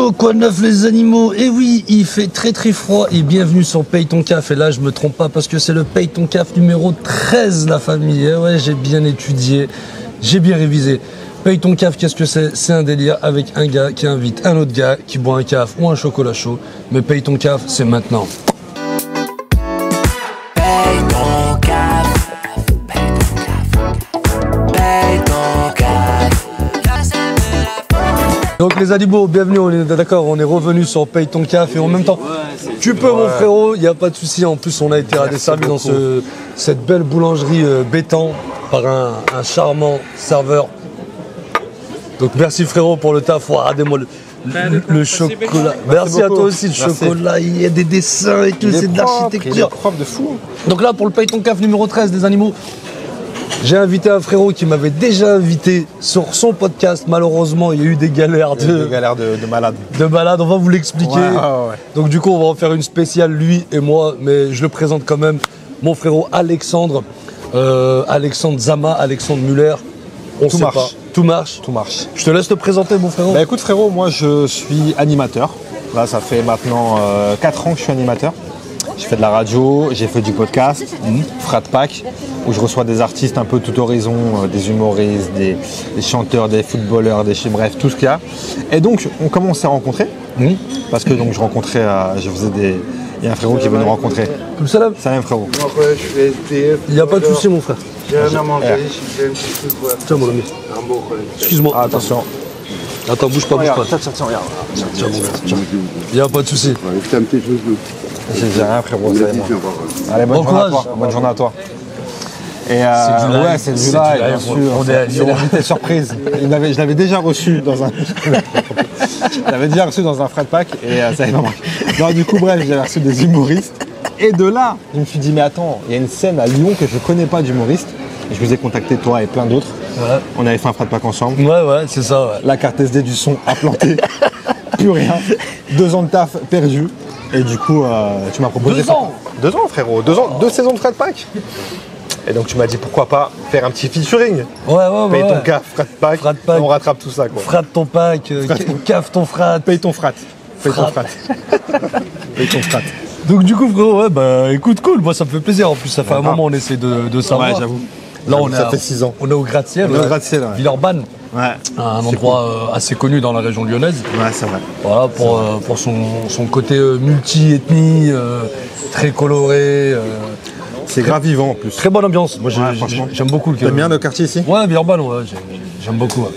Oh, quoi de neuf les animaux? Et oui, il fait très très froid et bienvenue sur Paye ton CAF. Et là, je me trompe pas parce que c'est le Paye ton CAF numéro 13, la famille. Et ouais, j'ai bien étudié, j'ai bien révisé. Paye ton CAF, qu'est-ce que c'est? C'est un délire avec un gars qui invite un autre gars qui boit un CAF ou un chocolat chaud. Mais Paye ton CAF, c'est maintenant. Donc les animaux, bienvenue, on est d'accord, on est revenu sur Paye ton CAF et en même temps, tu peux mon frérot, il n'y a pas de souci. En plus, on a été desservi dans cette belle boulangerie Bétan par un charmant serveur. Donc merci frérot pour le taf, regardez-moi le chocolat. Merci à toi aussi, le chocolat, il y a des dessins et tout, c'est de l'architecture. Il est propre de fou. Donc là, pour le Paye ton CAF numéro 13 des animaux, j'ai invité un frérot qui m'avait déjà invité sur son podcast. Malheureusement, il y a eu des galères de malade. De malade, on va vous l'expliquer. Ouais. Donc du coup, on va en faire une spéciale, lui et moi. Mais je le présente quand même, mon frérot Alexandre. Alexandre Zama, Alexandre Muller. On sait pas. Tout marche. Tout marche. Je te laisse te présenter, mon frérot. Bah écoute frérot, moi je suis animateur. Là, ça fait maintenant 4 ans que je suis animateur. Je fais de la radio, j'ai fait du podcast, Frat Pack, où je reçois des artistes un peu tout horizon, des humoristes, des chanteurs, des footballeurs, bref, tout ce qu'il y a. Et donc, comment on s'est rencontrés parce que donc je rencontrais, il y a un frérot qui veut nous rencontrer. Salam. Salam frérot. Il n'y a pas de souci, mon frère. Tiens mon ami. Excuse-moi. Ah, attention. Attends, bouge pas. Tiens, regarde. Tiens, mon gars, tiens. Il n'y a pas de souci. J'ai rien frérot, ça moi. Allez, bonne journée à toi. Et c'est du live, bien sûr. C'est l'invité surprise. Je l'avais déjà reçu dans un. Je l'avais déjà reçu dans un Frat Pack et ça n'avait pas marché. Non, du coup, bref, j'avais reçu des humoristes. Et de là, je me suis dit, mais attends, il y a une scène à Lyon que je ne connais pas d'humoriste. Et je vous ai contacté, toi et plein d'autres. Ouais. On avait fait un Frat Pack ensemble. Ouais, c'est ça. Ouais. La carte SD du son a planté. Plus rien. 2 ans de taf perdu. Et du coup, tu m'as proposé. 2 ans 2 ans, frérot. 2 ans, 2 saisons de Frat Pack. Et donc, tu m'as dit pourquoi pas faire un petit featuring. Ouais. Paye ton CAF, Frat Pack. On rattrape tout ça, quoi. Frat ton pack, CAF ton frat. Paye ton frat. Paye ton frat. Paye ton frat. Donc, du coup, frérot, écoute, cool. Moi, ça me fait plaisir. En plus, ça fait un moment on essaie de savoir. Ouais, j'avoue. Là, ça fait 6 ans. On est au gratte-ciel. Villeurbanne. Ouais. Un endroit assez connu dans la région lyonnaise. Ouais, c'est vrai. Voilà, pour son côté multi-ethnie, très coloré. C'est grave vivant en plus. Très bonne ambiance. Moi, j'aime beaucoup. T'aimes bien le quartier ici? Ouais, Villeurbanne, j'aime beaucoup. Ouais.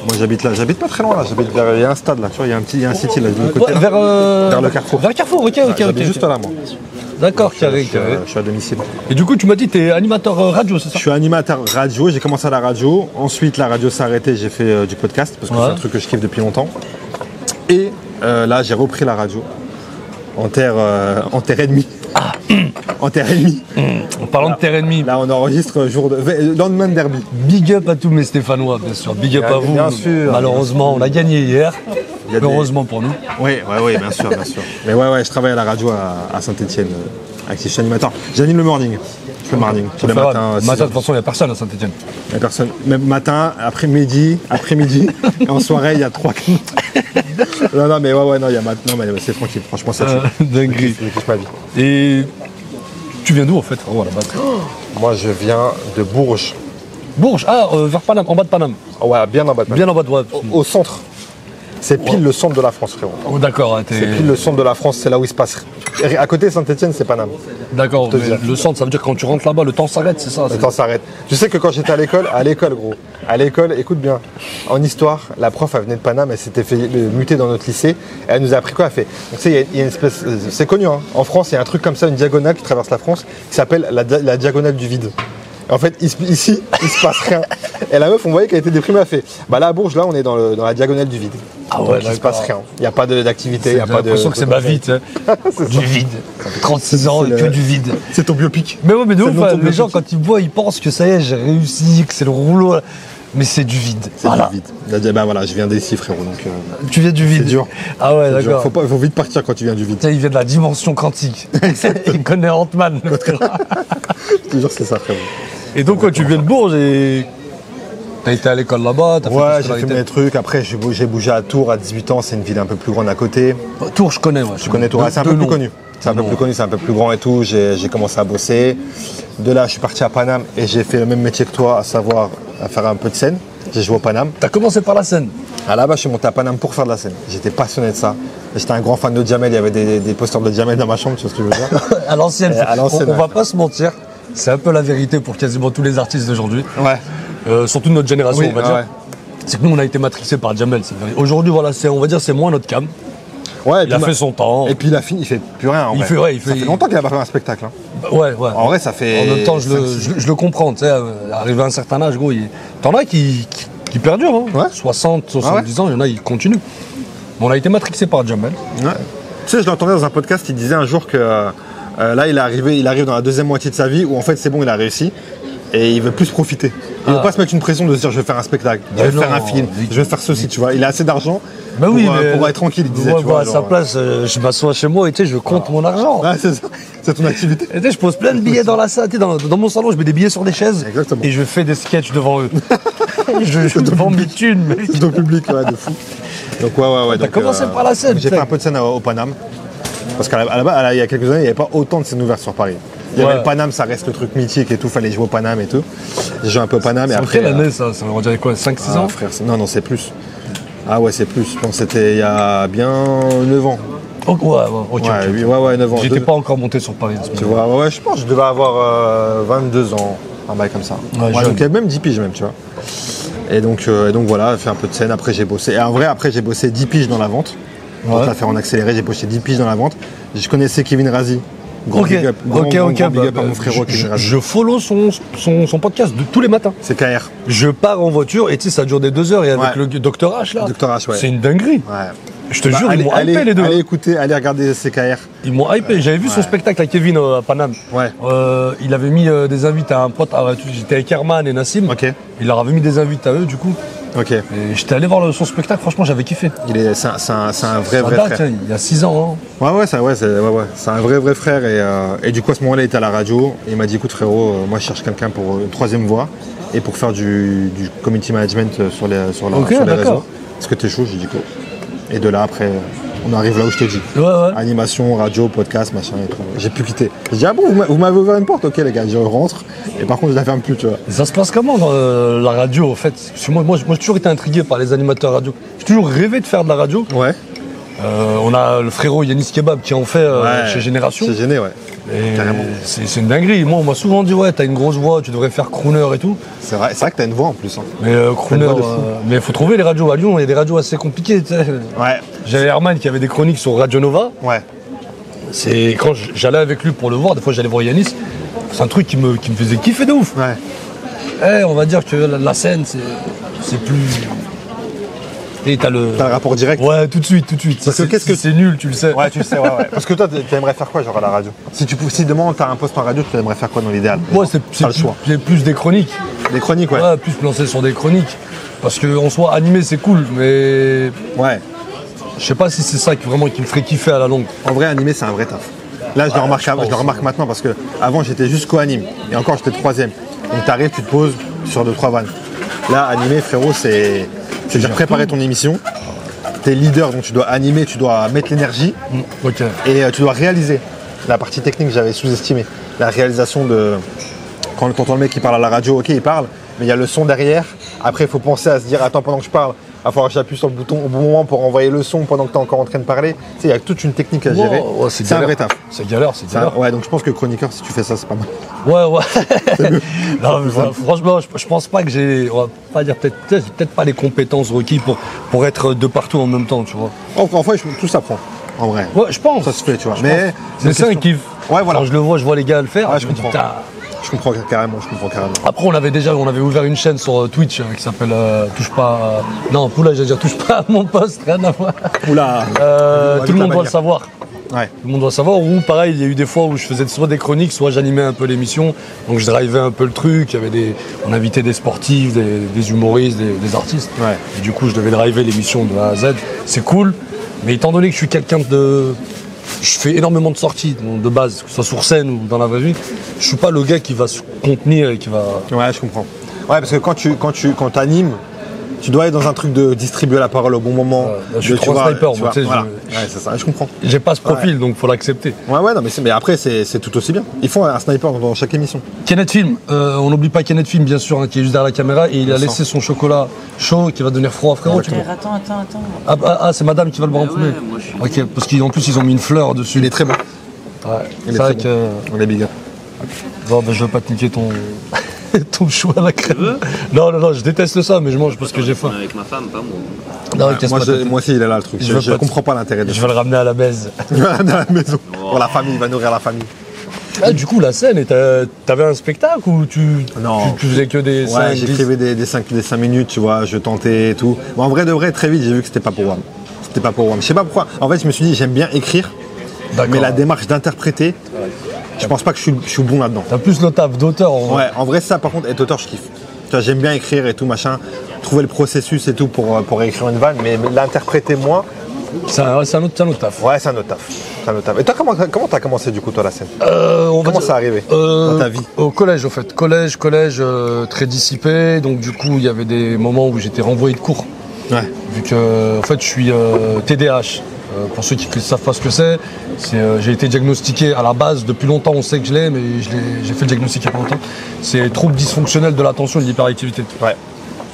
Moi, j'habite là. J'habite pas très loin là. J'habite vers. Il y a un stade là. Tu vois, il y a un city là. Du côté, vers le Carrefour. Vers le Carrefour, ok. J'habite juste là, moi. D'accord, carré. Je suis à domicile. Et du coup, tu m'as dit que tu es animateur radio, c'est ça? Je suis animateur radio, j'ai commencé à la radio. Ensuite, la radio s'est arrêtée, j'ai fait du podcast parce que c'est un truc que je kiffe depuis longtemps. Et là, j'ai repris la radio en terre ennemie. En terre ennemie. En parlant de terre ennemie. Là, on enregistre lendemain de derby. Big up à tous mes Stéphanois, bien sûr. Big up à vous. Bien sûr. Malheureusement, on a gagné hier. Heureusement pour nous. Oui, bien sûr. Mais ouais, je travaille à la radio à Saint-Etienne. Avec je suis animateur. J'anime le morning. Je fais le morning. Tous les matins. Le matin, de toute façon, il n'y a personne à Saint-Etienne. Il n'y a personne. Même matin, après-midi. Et en soirée, il y a 3. Non, mais non, il y a maintenant, mais c'est tranquille. Franchement, ça dinguerie. Je kiffe ma vie. Et tu viens d'où en fait? Moi, je viens de Bourges. Bourges? Vers Paname, en bas de Paname. Ouais, bien en bas de Paname. Bien en bas de ouais. Au centre. C'est pile le centre de la France, frérot. Oh, d'accord. C'est pile le centre de la France, c'est là où il se passe. À côté de Saint-Etienne, c'est Paname. D'accord, le centre, ça veut dire que quand tu rentres là-bas, le temps s'arrête, c'est ça? Le temps s'arrête. Tu sais que quand j'étais à l'école, gros, à l'école, écoute bien, en histoire, la prof, elle venait de Paname, elle s'était fait muter dans notre lycée, et elle nous a appris quoi? Elle fait. Donc, tu sais, il y a une espèce. C'est connu, hein. En France, il y a un truc comme ça, une diagonale qui traverse la France, qui s'appelle la diagonale du vide. En fait, ici, il se passe rien. Et la meuf, on voyait qu'elle était déprimée, elle fait. Bah là, à Bourges, là, on est dans la diagonale du vide. Ah ouais, il se passe rien. Il n'y a pas d'activité, il n'y a pas de. J'ai l'impression que c'est ma vie, tu sais. Du vide. Ça fait 36 ans, que du vide. C'est ton biopic. Mais ouais, mais de ouf, les gens, quand ils voient, ils pensent que ça y est, j'ai réussi, que c'est le rouleau. Mais c'est du vide. C'est du vide. Bah voilà, je viens d'ici, frérot. Donc, tu viens du vide. C'est dur. Ah ouais, d'accord. Faut vite partir quand tu viens du vide. Il vient de la dimension quantique. Il connaît Ant-Man. Je te jure, c'est ça, frérot. Et donc, tu viens de Bourges et T'as été à l'école là-bas, t'as Ouais, j'ai fait mes trucs. Après, j'ai bougé à Tours à 18 ans. C'est une ville un peu plus grande à côté. Tours, je connais, ouais. Je connais Tours. C'est un peu plus connu. C'est un peu plus connu, c'est un peu plus grand et tout. J'ai commencé à bosser. De là, je suis parti à Paname et j'ai fait le même métier que toi, à savoir à faire un peu de scène. J'ai joué au Paname. T'as commencé par la scène? À la base, je suis monté à Paname pour faire de la scène. J'étais passionné de ça. J'étais un grand fan de Jamel. Il y avait des posters de Jamel dans ma chambre, tu vois ce que je veux dire? À l'ancienne. On va ouais. pas se mentir. C'est un peu la vérité pour quasiment tous les artistes d'aujourd'hui. Ouais. Surtout de notre génération, Oui, on va dire. ouais. C'est que nous, on a été matrixés par Jamel. Aujourd'hui, voilà, on va dire c'est moins notre cam. Ouais, il a fait son temps. Et puis il a fini, il fait plus rien. Ça fait longtemps qu'il n'a pas fait un spectacle. Hein. Ouais. En vrai, ça fait. En même temps, je le comprends. Tu sais, arrivé à un certain âge, gros, t'en as qui perdurent. Hein. Ouais. 60, 70 ans, il y en a, ils continuent. Mais on a été matrixés par Jamel. Ouais. Tu sais, je l'entendais dans un podcast, il disait un jour que là, il arrive dans la deuxième moitié de sa vie où en fait, c'est bon, il a réussi. Et il veut plus profiter. Il ne veut pas se mettre une pression de se dire je vais faire un spectacle, je vais faire un film, je vais faire ceci, tu vois. Il a assez d'argent pour être tranquille, il disait. Moi, tu vois, à sa place, je m'assois chez moi et tu sais, je compte mon argent. Ouais, c'est ça. C'est ton activité. Et tu sais, je pose plein de billets dans la salle. Dans mon salon, je mets des billets sur des chaises. Exactement. Et je fais des sketchs devant eux. je vends mes thunes. C'est ton public, ouais, de fou. Donc, ouais. T'as commencé par la scène. J'ai fait un peu de scène au Paname. Parce qu'à la base, il y a quelques années, il n'y avait pas autant de scènes ouvertes sur Paris. Il y avait le Paname, ça reste le truc mythique et tout, fallait jouer au Paname et tout. J'ai joué un peu au Paname et après. Quelle année ça on dirait quoi, 5-6 ans frère, non, c'est plus. Ah ouais, c'est plus. Je pense que c'était il y a bien 9 ans. Ok, 9 ans. J'étais pas encore monté sur Paris. Tu vois, je pense que je devais avoir 22 ans, un bail comme ça. Donc même 10 piges même, tu vois. Et donc voilà, j'ai fait un peu de scène, après j'ai bossé. Et en vrai, après j'ai bossé 10 piges dans la vente. Pour la faire en accéléré, j'ai bossé 10 piges dans la vente. Je connaissais Kevin Razi. Grand big up à mon frérot Kevin Razi. Je follow son podcast de tous les matins. C'est KR. Je pars en voiture et tu sais, ça dure des 2 heures et avec le Dr H là. Dr H, ouais. C'est une dinguerie. Ouais. Je te jure, ils m'ont hypé les deux. Allez écouter, allez regarder CKR. Ils m'ont hypé. J'avais vu son spectacle à Kevin à Paname. Ouais. Il avait mis des invites à un pote. J'étais avec Herman et Nassim. Ok. Il leur avait mis des invites à eux, du coup. Ok. Et j'étais allé voir son spectacle. Franchement, j'avais kiffé. C'est un vrai frère. Il y a 6 ans. Hein. C'est un vrai frère. Et du coup, à ce moment-là, il était à la radio. Et il m'a dit, écoute frérot, moi je cherche quelqu'un pour une 3e voix et pour faire du community management sur les réseaux. Est-ce que t'es chaud? J'ai dit quoi. Et de là, après, on arrive là où je te dis. Ouais. Animation, radio, podcast, machin et tout. J'ai pu quitter. J'ai dit, ah bon, vous m'avez ouvert une porte? Ok, les gars, je rentre. Et par contre, je la ferme plus, tu vois. Et ça se passe comment dans la radio, en fait? Parce que moi, j'ai toujours été intrigué par les animateurs radio. J'ai toujours rêvé de faire de la radio. Ouais. On a le frérot Yanis Kebab qui en fait chez Génération. Chez Géné, ouais. Carrément. C'est une dinguerie. Moi, on m'a souvent dit, ouais, t'as une grosse voix, tu devrais faire crooner et tout. C'est vrai que t'as une voix en plus. Hein. Mais crooner, mais il faut trouver les radios. À Lyon, il y a des radios assez compliquées. Tu sais. Ouais. J'avais Herman qui avait des chroniques sur Radio Nova. Ouais. C'est quand j'allais avec lui pour le voir, des fois j'allais voir Yanis. C'est un truc qui me faisait kiffer de ouf. Ouais. On va dire que la scène, c'est plus. Et t'as le rapport direct. Ouais, tout de suite. Parce que c'est nul, tu le sais. Ouais, tu le sais, ouais. Parce que toi, tu aimerais faire quoi, genre à la radio? Si demain t'as un poste en radio, tu aimerais faire quoi dans l'idéal? Moi, c'est plus des chroniques. Des chroniques, ouais. Ouais, plus me lancer sur des chroniques. Parce qu'en soi, animé, c'est cool, mais. Ouais. Je sais pas si c'est ça qui me ferait kiffer à la longue. En vrai, animé, c'est un vrai taf. Là, je le remarque maintenant parce que avant j'étais juste co-anime. Et encore, j'étais 3e. Donc t'arrives, tu te poses sur 2-3 vannes. Là, animé, frérot, c'est déjà préparer ton émission. T'es leader, donc tu dois animer, tu dois mettre l'énergie. Et tu dois réaliser. La partie technique, j'avais sous-estimé. La réalisation de. Quand t'entends le mec qui parle à la radio, ok, il parle, mais il y a le son derrière. Après, il faut penser à se dire, attends, pendant que je parle, il va falloir que j'appuie sur le bouton au bon moment pour envoyer le son pendant que tu es encore en train de parler. Tu sais, il y a toute une technique à gérer. C'est un vrai taf. C'est galère. Ouais, donc je pense que chroniqueur, si tu fais ça, c'est pas mal. Ouais. Non, mais franchement, je pense pas que j'ai. On va pas dire peut-être pas les compétences requises pour être de partout en même temps, tu vois. En fait, tout s'apprend. En vrai. Ouais, je pense. Ça se fait, tu vois. Mais c'est un kiff. Ouais, voilà. Quand je le vois, je vois les gars le faire. Ouais, je comprends. Je comprends carrément. Après, on avait ouvert une chaîne sur Twitch qui s'appelle Touche pas. Non, Poula, j'allais dire Touche pas à mon poste, rien à voir. Poula. Tout le monde doit le savoir. Ouais. Tout le monde doit savoir. Ou pareil, il y a eu des fois où je faisais soit des chroniques, soit j'animais un peu l'émission. Donc je drivais un peu le truc. On invitait des sportifs, des humoristes, des artistes. Ouais. Et du coup, je devais driver l'émission de A à Z. C'est cool. Mais étant donné que je suis quelqu'un de. Je fais énormément de sorties de base, que ce soit sur scène ou dans la vraie vie. Je suis pas le gars qui va se contenir et qui va. Ouais, je comprends. Ouais, parce que quand t'animes, tu dois être dans un truc de distribuer la parole au bon moment. Je suis trop sniper, moi, tu sais. Voilà. C'est ça, je comprends. J'ai pas ce profil, donc faut l'accepter. Ouais, non, mais après, c'est tout aussi bien. Il faut un sniper dans chaque émission. Kenneth Film, on n'oublie pas Kenneth Film, bien sûr, hein, qui est juste derrière la caméra, et il a laissé son chocolat chaud qui va devenir froid, frérot. Attends. C'est madame qui va le boire en premier. Ok, parce qu'en plus, ils ont mis une fleur dessus. Il est très bon. Ouais, c'est vrai que. On est big up. Bon, je veux pas te niquer ton. ton chou à la crème. Non, je déteste ça, mais je mange parce que j'ai faim. Avec ma femme, pas moi. Non, moi aussi, il est là le truc. Je comprends pas l'intérêt de ça. Je vais le ramener à la baise. Je vais le ramener à la maison. Pour la famille, il va nourrir la famille. Ah, du coup, la scène, t'avais un spectacle ou tu faisais que des 5 Ouais, j'écrivais des 5 minutes, tu vois, je tentais et tout. Bon, en vrai de vrai, très vite, j'ai vu que c'était pas pour WAM. C'était pas pour WAM. Je sais pas pourquoi. En fait, je me suis dit, j'aime bien écrire, mais la démarche d'interpréter, je pense pas que je suis bon là-dedans. T'as plus le taf d'auteur en vrai. Ouais, en vrai, ça, par contre, être auteur, je kiffe. Tu vois, j'aime bien écrire et tout, machin, trouver le processus et tout pour écrire une vanne, mais l'interpréter, moi. C'est un autre taf. Ouais, c'est un autre taf. Et toi, comment t'as commencé du coup, toi, la scène Comment ça arrivé dans ta vie Au collège, au fait. Collège, très dissipé. Donc, du coup, il y avait des moments où j'étais renvoyé de cours. Ouais. Vu que, en fait, je suis TDAH. Pour ceux qui ne savent pas ce que c'est, j'ai été diagnostiqué à la base. Depuis longtemps, on sait que je l'ai, mais j'ai fait le diagnostic il y a pas longtemps. C'est trouble dysfonctionnel de l'attention et de l'hyperactivité. Ouais.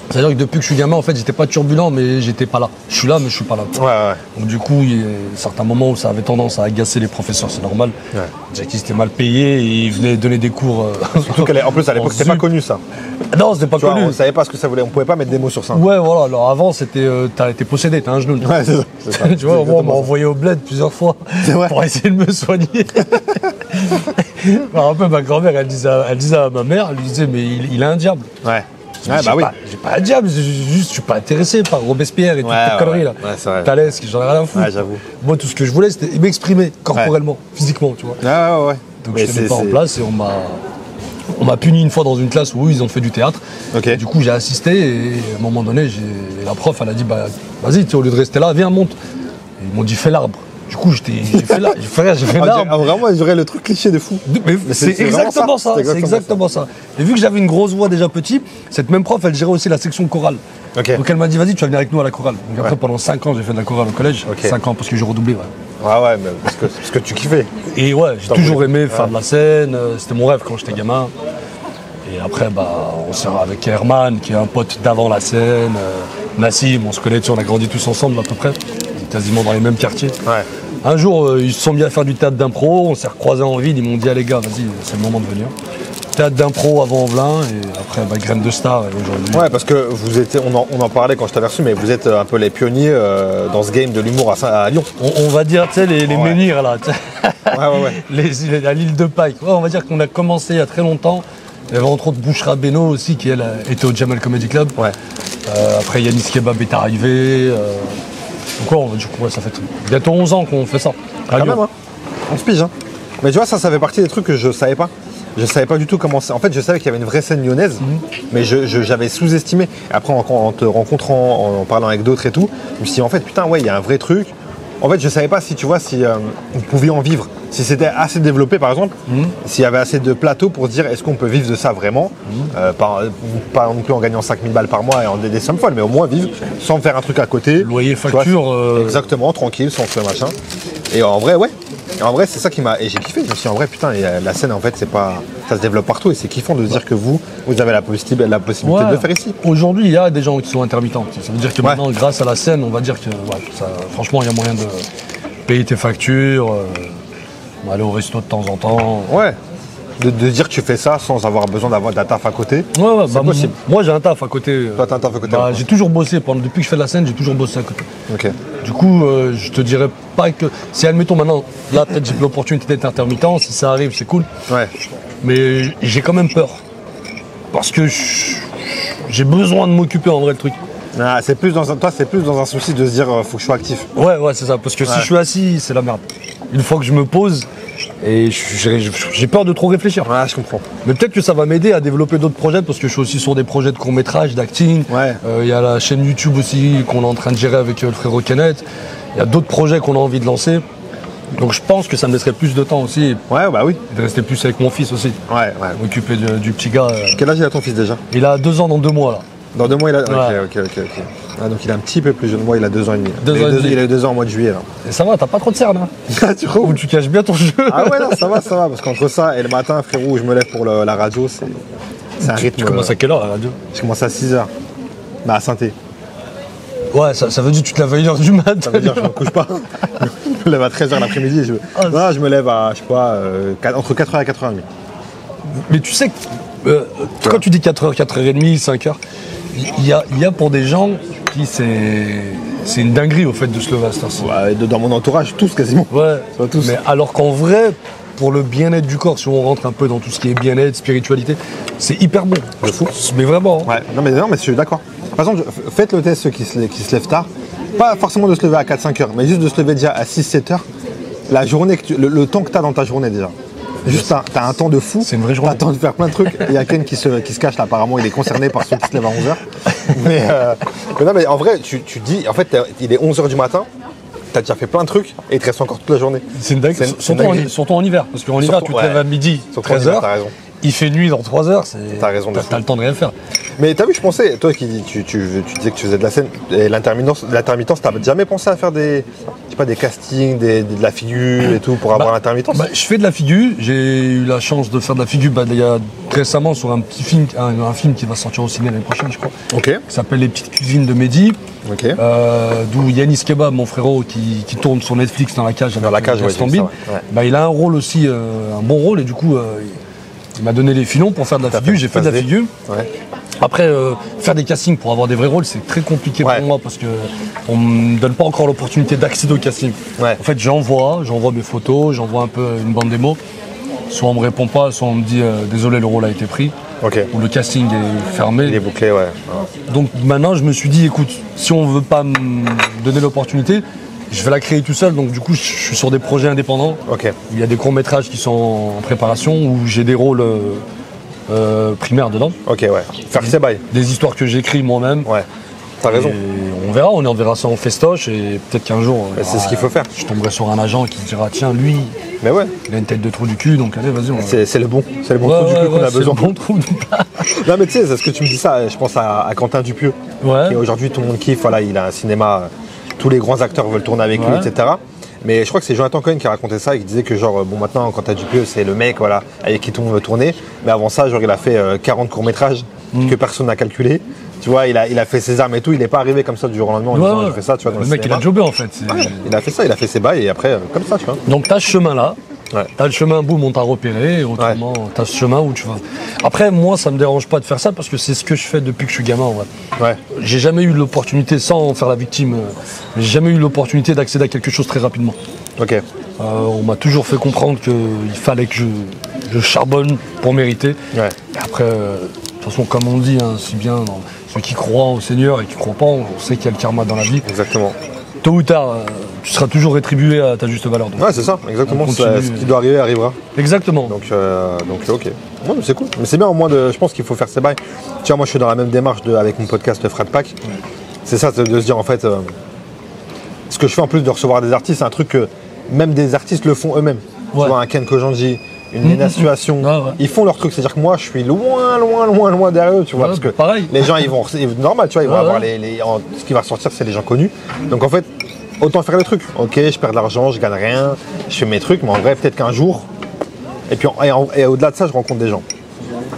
C'est-à-dire que depuis que je suis gamin, en fait, j'étais pas turbulent, mais j'étais pas là. Je suis là, mais je suis pas là. Ouais. Donc du coup, il y a certains moments où ça avait tendance à agacer les professeurs, c'est normal. Ouais. Déjà qu'ils étaient mal payés et ils venaient donner des cours. Surtout qu'en plus, à l'époque, c'était pas connu ça. Non, c'était pas Tu vois, connu. on savait pas ce que ça voulait, on pouvait pas mettre des mots sur ça. Ouais, voilà. Alors avant, c'était t'as été possédé, t'as un genou. Ouais, c'est ça. Tu vois, moi, on m'a envoyé au bled plusieurs fois pour essayer de me soigner. Alors, un peu, ma grand-mère, elle disait à ma mère, elle lui disait, mais il a un diable. Ouais. Oui. J'ai pas un diable, je suis pas intéressé par Robespierre et toutes ces conneries là. Ouais, c'est vrai. Thalès, j'en ai rien à foutre. Ouais, j'avoue. Moi, tout ce que je voulais, c'était m'exprimer corporellement, physiquement, tu vois. Ouais. Donc je n'étais pas en place et on m'a puni une fois dans une classe où ils ont fait du théâtre. Okay. Du coup, j'ai assisté et à un moment donné, la prof, elle a dit, bah, vas-y, au lieu de rester là, viens, monte. Et ils m'ont dit, fais l'arbre. Du coup, j'ai fait l'arbre. Vraiment, j'aurais le truc cliché de fou. Mais c'est exactement ça. C'est exactement ça. Et vu que j'avais une grosse voix déjà petit, cette même prof, elle gérait aussi la section chorale. Okay. Donc elle m'a dit, vas-y, tu vas venir avec nous à la chorale. Donc après, pendant 5 ans, j'ai fait de la chorale au collège. 5 ans, parce que j'ai redoublé. Ouais, mais parce que tu kiffais. Et ouais, j'ai toujours aimé faire de la scène. C'était mon rêve quand j'étais gamin. Et après, on s'est avec Herman, qui est un pote d'avant la scène. Nassim, on se connaît, on a grandi tous ensemble à peu près. Quasiment dans les mêmes quartiers. Ouais. Un jour, ils se sont mis à faire du théâtre d'impro, on s'est recroisés en ville, ils m'ont dit, ah les gars, vas-y, c'est le moment de venir. Théâtre d'impro avant Envelin, et après, Graine de Star, et aujourd'hui. Ouais, parce que vous étiez, on en parlait quand je t'avais reçu, mais vous êtes un peu les pionniers dans ce game de l'humour à Lyon. On va dire, tu sais, les menhirs, là. Ouais. À l'île de Pâques. Ouais, on va dire qu'on a commencé il y a très longtemps. Il y avait entre autres Bouchra Beno aussi, qui elle était au Jamel Comedy Club. Ouais. Après, Yanis Kebab est arrivé. Donc ouais, on va dire que ça fait bientôt 11 ans qu'on fait ça. Quand même, hein. On se pige, hein. Mais tu vois, ça fait partie des trucs que je savais pas. Je savais pas du tout comment ça. En fait, je savais qu'il y avait une vraie scène lyonnaise, mais j'avais sous-estimé. Après, en te rencontrant, en parlant avec d'autres et tout, je me suis dit, en fait, putain, ouais, il y a un vrai truc. En fait, je savais pas si, tu vois, si vous pouviez en vivre. Si c'était assez développé, par exemple, s'il y avait assez de plateaux pour dire est-ce qu'on peut vivre de ça vraiment, pas non plus en gagnant 5000 balles par mois et en des sommes folles, mais au moins vivre sans faire un truc à côté. Loyer, facture. Exactement, tranquille, sans ce machin. Et en vrai, ouais. En vrai, c'est ça qui m'a. Et j'ai kiffé. Je me suis dit, en vrai, putain, la scène, en fait, c'est pas. Ça se développe partout et c'est kiffant de se dire que vous avez la possibilité de le faire ici. Aujourd'hui, il y a des gens qui sont intermittents. Ça veut dire que maintenant, grâce à la scène, on va dire que, franchement, il y a moyen de payer tes factures, aller au resto de temps en temps. Ouais. De dire que tu fais ça sans avoir besoin d'avoir d'un taf à côté. Ouais, c'est possible. Moi, j'ai un taf à côté. Toi, t'as un taf à côté. J'ai toujours bossé. Depuis que je fais de la scène, j'ai toujours bossé à côté. Ok. Du coup, je te dirais pas que. Si, admettons maintenant, là, peut-être j'ai l'opportunité d'être intermittent. Si ça arrive, c'est cool. Ouais. Mais j'ai quand même peur. Parce que j'ai besoin de m'occuper en vrai le truc. Ah, c'est plus dans un souci de se dire faut que je sois actif. Ouais, c'est ça. Parce que si je suis assis, c'est la merde. Une fois que je me pose, et j'ai peur de trop réfléchir. Ouais, je comprends. Mais peut-être que ça va m'aider à développer d'autres projets parce que je suis aussi sur des projets de court-métrage, d'acting. Ouais. Il y a la chaîne YouTube aussi qu'on est en train de gérer avec le frérot Kenneth. Il y a d'autres projets qu'on a envie de lancer. Donc je pense que ça me laisserait plus de temps aussi. Ouais, bah oui. De rester plus avec mon fils aussi. Ouais. M'occuper du petit gars. Quel âge il a ton fils déjà? Il a 2 ans dans 2 mois là. Dans 2 mois, il a. Ouais. Ok. Ah, donc il est un petit peu plus jeune. Moi, il a 2 ans et demi. Il a eu 2 ans au mois de juillet là. Et ça va, t'as pas trop de cernes, hein? Tu trouves? Ou tu caches bien ton jeu. Ah ouais, non, ça va. Parce qu'entre ça et le matin, frérot, où je me lève pour la radio, c'est un rythme. Tu commences à quelle heure la radio? Je commence à 6h. Bah à Saint-Étienne. Ouais, ça veut dire que tu te lèves à 1h du mat. Ça veut dire que je me couche pas. Je me lève à 13h l'après-midi. Je me lève à, je sais pas, entre 4h et 4h30. Mais tu sais que quand tu dis 4h, 4h30, 5h, il y a pour des gens qui c'est une dinguerie au fait de se lever à cette heure-ci. Ouais, dans mon entourage, tous quasiment. Ouais, tous. Mais alors qu'en vrai, pour le bien-être du corps, si on rentre un peu dans tout ce qui est bien-être, spiritualité, c'est hyper bon. Mais vraiment. Ouais, non mais je suis d'accord. Par exemple, faites le test ceux qui se lèvent tard. Pas forcément de se lever à 4-5 heures, mais juste de se lever déjà à 6-7 heures. La journée, le temps que tu as dans ta journée déjà. Juste, t'as un temps de fou. C'est une vraie journée. T'as le temps de faire plein de trucs. Il y a Ken qui se cache là, apparemment, il est concerné par ceux qui se lèvent à 11h. Mais non, mais en vrai, tu dis, en fait, il est 11h du matin, t'as déjà fait plein de trucs et il te reste encore toute la journée. C'est une dingue. Surtout en hiver. Parce qu'en hiver, tu te lèves à midi, 13h. T'as raison. Il fait nuit dans 3 heures, t'as raison. T'as le temps de rien faire. Mais t'as vu, je pensais, toi qui tu disais que tu faisais de la scène, et l'intermittence, t'as jamais pensé à faire des castings, de la figure et tout pour avoir l'intermittence? Je fais de la figure, j'ai eu la chance de faire de la figure il y a récemment sur un petit film, un film qui va sortir au cinéma l'année prochaine, je crois. Ok. Qui s'appelle Les Petites Cuisines de Mehdi. Ok. D'où Yanis Kebab, mon frérot, qui tourne sur Netflix dans la cage. Dans la cage, ouais. Il a un rôle aussi, un bon rôle, et du coup, il m'a donné les filons pour faire de la figure. J'ai fait de la figure. Ouais. Après, faire des castings pour avoir des vrais rôles, c'est très compliqué pour moi parce qu'on ne me donne pas encore l'opportunité d'accéder au casting. Ouais. En fait, j'envoie mes photos, j'envoie un peu une bande démo. Soit on me répond pas, soit on me dit désolé, le rôle a été pris. Okay. Ou le casting est fermé. Il est bouclé, ouais. Donc maintenant, je me suis dit, écoute, si on veut pas me donner l'opportunité, je vais la créer tout seul. Donc du coup, je suis sur des projets indépendants. Okay. Il y a des courts-métrages qui sont en préparation où j'ai des rôles primaires dedans. Ok, ouais. Faire ses bails. Des histoires que j'écris moi-même. Ouais. T'as raison. Et on verra ça en festoche et peut-être qu'un jour. C'est ce qu'il faut faire. Je tomberai sur un agent qui se dira tiens, lui, mais ouais. Il a une tête de trou du cul, donc allez, vas-y. C'est le bon trou du cul qu'on a besoin. Bon trou du... Non, mais tu sais, c'est ce que tu me dis ça, je pense à Quentin Dupieux. Ouais. Qui aujourd'hui, tout le monde kiffe. Voilà, il a un cinéma, tous les grands acteurs veulent tourner avec lui, etc. Mais je crois que c'est Jonathan Cohen qui a raconté ça et qui disait que genre bon maintenant Quentin Dupieux c'est le mec voilà avec qui tout le monde veut tourner. Mais avant ça genre il a fait 40 courts-métrages que personne n'a calculé. Tu vois, il a fait ses armes et tout, il n'est pas arrivé comme ça du jour au lendemain en disant je fais ça, tu vois. Dans le mec cinéma. Il a jobé en fait. Il a fait ça, il a fait ses bails et après comme ça, tu vois. Donc t'as ce chemin là. Ouais. T'as le chemin, boum, on t'a repéré, et autrement, t'as ce chemin où tu vas. Après, moi, ça me dérange pas de faire ça parce que c'est ce que je fais depuis que je suis gamin, en vrai. Ouais. J'ai jamais eu l'opportunité, sans faire la victime, j'ai jamais eu l'opportunité d'accéder à quelque chose très rapidement. Ok. On m'a toujours fait comprendre qu'il fallait que je charbonne pour mériter. Ouais. Et après, de toute façon, comme on dit, hein, si bien dans ceux qui croient au Seigneur et qui ne croient pas, on sait qu'il y a le karma dans la vie. Exactement. Tôt ou tard, tu seras toujours rétribué à ta juste valeur. Donc, ouais, c'est ça, exactement. Ce qui doit arriver arrivera. Exactement. Donc ok. Ouais, c'est cool. Mais c'est bien au moins je pense qu'il faut faire ses bails. Tu vois, moi je suis dans la même démarche avec mon podcast Frat Pack. Ouais. C'est ça, de se dire en fait, ce que je fais en plus de recevoir des artistes, c'est un truc que même des artistes le font eux-mêmes. Ouais. Tu vois, un Ken Kojandi, une Nina Situation, ils font leur truc. C'est-à-dire que moi je suis loin derrière eux, tu vois, parce que pareil. les gens ils vont, normal, tu vois, ils vont avoir ce qui va ressortir, c'est les gens connus. Donc en fait, autant faire le truc. Ok, je perds de l'argent, je gagne rien, je fais mes trucs, mais en vrai, peut-être qu'un jour. Et puis, et au-delà de ça, je rencontre des gens.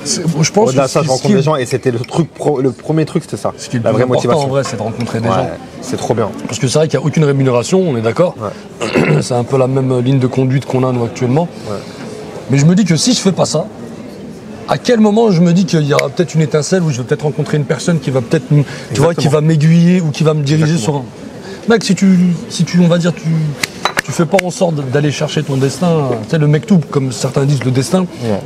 Je pense au-delà de ça, je rencontre des gens et c'était le premier truc, c'était ça. Ce qui est la vraie motivation. En vrai, c'est de rencontrer des gens. C'est trop bien. Parce que c'est vrai qu'il n'y a aucune rémunération, on est d'accord. Ouais. C'est un peu la même ligne de conduite qu'on a nous actuellement. Ouais. Mais je me dis que si je fais pas ça, à quel moment je me dis qu'il y aura peut-être une étincelle où je vais peut-être rencontrer une personne qui va peut-être, tu vois, qui va m'aiguiller ou qui va me diriger sur un. Mec, si tu on va dire, tu fais pas en sorte d'aller chercher ton destin, tu sais, le mektoub, comme certains disent, le destin,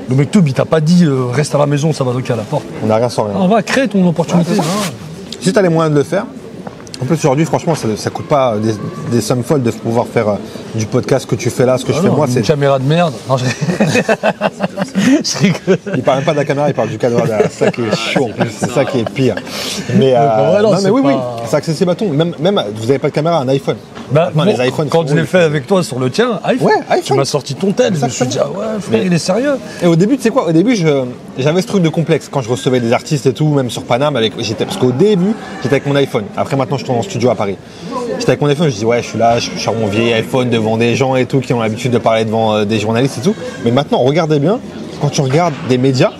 le mektoub, il t'a pas dit reste à la maison, ça va toquer à la porte. On n'a rien sans rien. On va créer ton opportunité. Si tu as les moyens de le faire, en plus aujourd'hui, franchement, ça coûte pas des sommes folles de pouvoir faire du podcast que tu fais là, ce que je fais moi, c'est... Une caméra de merde. Non, je rigole. Il parle même pas de la caméra, il parle du cadre derrière. C'est ça qui est chaud en plus, c'est ça qui est pire. Mais, oui, c'est accessible à tout. Même, vous n'avez pas de caméra, un iPhone. Les iPhones, quand je l'ai fait avec toi sur le tien, iPhone, tu m'as sorti ton tel. Je me suis dit, frère, il est sérieux. Et au début, tu sais quoi, j'avais ce truc de complexe quand je recevais des artistes et tout, même sur Paname, parce qu'au début, j'étais avec mon iPhone. Après, maintenant, je tourne en studio à Paris. J'étais avec mon iPhone, je dis, ouais, je suis là, je suis sur mon vieil iPhone devant des gens et tout, qui ont l'habitude de parler devant des journalistes et tout. Mais maintenant, regardez bien, quand tu regardes des médias,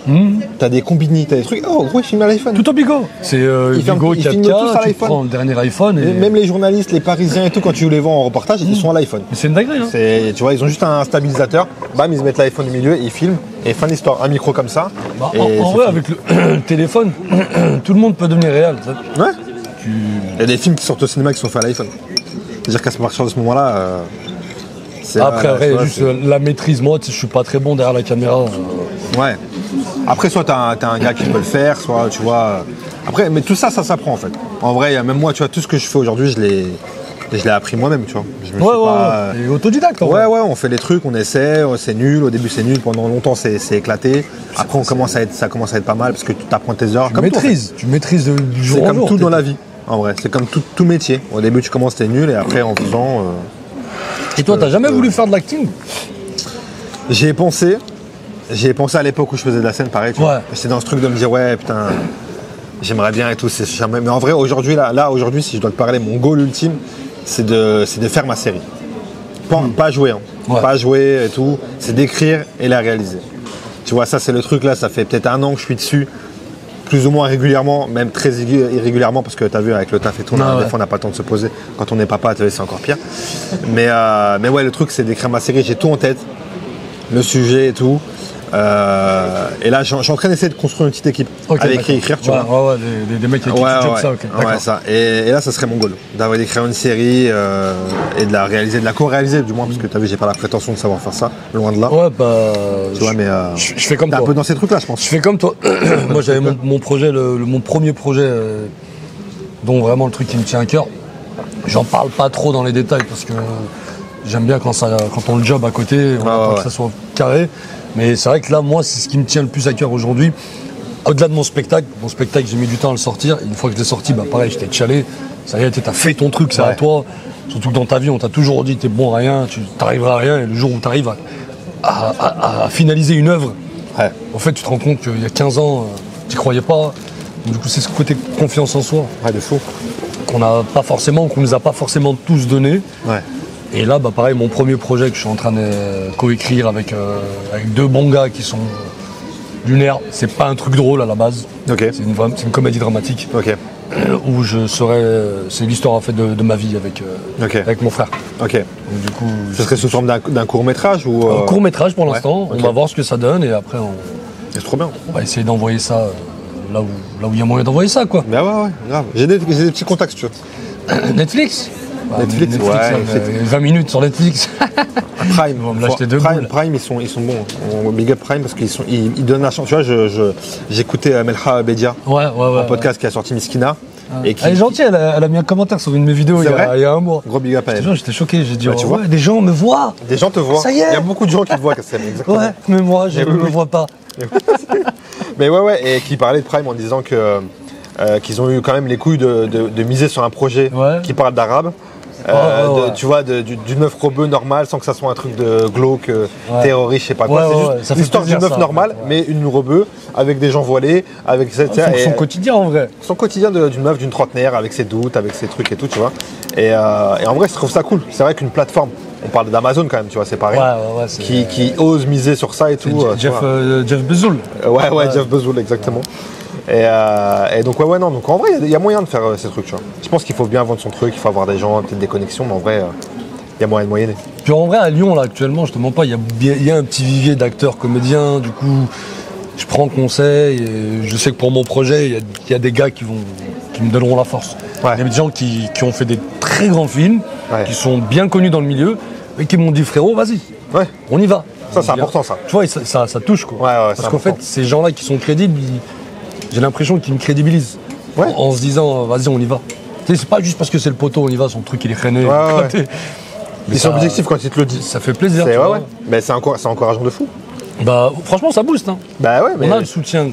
t'as des combini, t'as des trucs, oh gros, il filme à l'iPhone. Tout en Bigo. C'est Bigo 4K, tu prends le dernier iPhone. Et... Même les journalistes, les Parisiens et tout, quand tu les vois en reportage, ils sont à l'iPhone. C'est une dinguerie, hein. Tu vois, ils ont juste un stabilisateur, bam, ils mettent l'iPhone au milieu, ils filment, et fin d'histoire. Un micro comme ça. En vrai, avec le téléphone, tout le monde peut devenir réel. Ouais. Il y a des films qui sortent au cinéma qui sont faits à l'iPhone. C'est-à-dire qu'à partir de ce moment-là... Après, juste la maîtrise, moi, je suis pas très bon derrière la caméra. Ouais. Après, soit t'as un gars qui peut le faire, soit tu vois. Après, mais tout ça, ça s'apprend en fait. En vrai, même moi, tu vois, tout ce que je fais aujourd'hui, je l'ai appris moi-même, tu vois. Et autodidacte. Ouais, on fait les trucs, on essaie, c'est nul. Au début, c'est nul. Pendant longtemps, c'est éclaté. Après, ça commence à être pas mal parce que tu apprends tes heures. Tu maîtrises du jour au jour. C'est comme tout dans la vie. En vrai, c'est comme tout métier. Au début, tu commences, t'es nul, et après, en faisant. Et toi, t'as jamais voulu faire de l'acting? J'y ai pensé. J'y ai pensé à l'époque où je faisais de la scène, pareil. Tu vois. J'étais dans ce truc de me dire, ouais, putain, j'aimerais bien et tout. Mais en vrai, aujourd'hui, aujourd'hui, si je dois te parler, mon goal ultime, c'est de faire ma série. Pas jouer, pas jouer et tout. C'est d'écrire et la réaliser. Tu vois, ça, c'est le truc là. Ça fait peut-être 1 an que je suis dessus. Plus ou moins régulièrement, même très irrégulièrement, parce que tu as vu avec le taf et tout, des fois on n'a pas le temps de se poser. Quand on est papa, c'est encore pire. Mais ouais, le truc c'est d'écrire ma série, j'ai tout en tête, le sujet et tout. Et là, je suis en train d'essayer de construire une petite équipe avec écrire, tu vois. Ouais, des mecs qui job ça, ouais, ça. Et là, ça serait mon goal, d'écrire une série et de la réaliser, de la co-réaliser du moins, parce que tu as vu, j'ai pas la prétention de savoir faire ça, loin de là. Ouais, tu vois, mais je fais comme toi. T'es un peu dans ces trucs-là, je pense. Je fais comme toi. Moi, j'avais mon projet, mon premier projet, dont vraiment le truc qui me tient à cœur. J'en parle pas trop dans les détails parce que j'aime bien quand on le job à côté, on attend que ça soit carré. Mais c'est vrai que là, moi, c'est ce qui me tient le plus à cœur aujourd'hui. Au-delà de mon spectacle, j'ai mis du temps à le sortir. Une fois que je l'ai sorti, pareil, j'étais chalé. Ça y est, t'as fait ton truc, c'est à toi. Surtout que dans ta vie, on t'a toujours dit, t'es bon à rien, tu t'arriveras à rien. Et le jour où t'arrives à finaliser une œuvre, en fait, tu te rends compte qu'il y a 15 ans, tu croyais pas. Donc, du coup, c'est ce côté confiance en soi. De fou. Qu'on nous a pas forcément tous donné. Ouais. Et là, pareil, mon premier projet que je suis en train de coécrire avec 2 bons gars qui sont lunaires. C'est pas un truc drôle à la base. Okay. C'est une comédie dramatique. Okay. Où c'est l'histoire en fait de ma vie avec mon frère. Ok. Donc, du coup, ce serait sous forme d'un court-métrage ou un court-métrage pour l'instant. On va voir ce que ça donne et après c'est trop bien. On va essayer d'envoyer ça là où il y a moyen d'envoyer ça, quoi. Mais ouais, grave. J'ai des petits contacts, tu vois. Netflix. Netflix, 20 minutes sur Netflix. Prime, on va me l'acheter 2 boules. Prime, ils sont bons. Big up Prime parce qu'ils donnent la chance. Tu vois, j'écoutais Melha Bedia, un podcast qui a sorti Miskina. Elle est gentille, elle a mis un commentaire sur une de mes vidéos il y a un mois. Gros big up à elle. J'étais choqué, j'ai dit, des gens me voient. Des gens te voient. Ça y est. Il y a beaucoup de gens qui te voient, Kassem, exactement. Ouais, mais moi, je ne me vois pas. Mais et qui parlait de Prime en disant qu'ils ont eu quand même les couilles de miser sur un projet qui parle d'arabe. Tu vois, d'une meuf robeux normale sans que ça soit un truc de glauque, terroriste, je sais pas quoi. C'est juste l'histoire d'une meuf normale, mais une robeux avec des gens voilés, avec son quotidien en vrai. Son quotidien d'une meuf d'une trentenaire avec ses doutes, avec ses trucs et tout, tu vois. Et en vrai, je trouve ça cool. C'est vrai qu'une plateforme, on parle d'Amazon quand même, tu vois, c'est pareil. Qui ose miser sur ça et tout. Jeff Bezos. Jeff Bezos, exactement. Et donc donc en vrai il y a moyen de faire ces trucs, tu vois. Je pense qu'il faut bien vendre son truc, il faut avoir des gens, peut-être des connexions, mais en vrai il y a moyen de moyenner. Puis en vrai à Lyon là actuellement, je te mens pas, il y a un petit vivier d'acteurs comédiens, du coup je prends conseil et je sais que pour mon projet il y a des gars qui me donneront la force. Il y a des gens qui ont fait des très grands films, qui sont bien connus dans le milieu et qui m'ont dit frérot vas-y, on y va. Ça c'est important ça. Tu vois ça touche quoi. Parce qu'en fait ces gens-là qui sont crédibles, j'ai l'impression qu'ils me crédibilisent en se disant vas-y on y va. C'est pas juste parce que c'est le poteau on y va, son truc il est freiné. Ils sont objectifs quand ils te le disent. Ça fait plaisir. Ouais. Mais c'est encourageant de fou. Bah, franchement, ça booste. Hein. Bah ouais, on a le soutien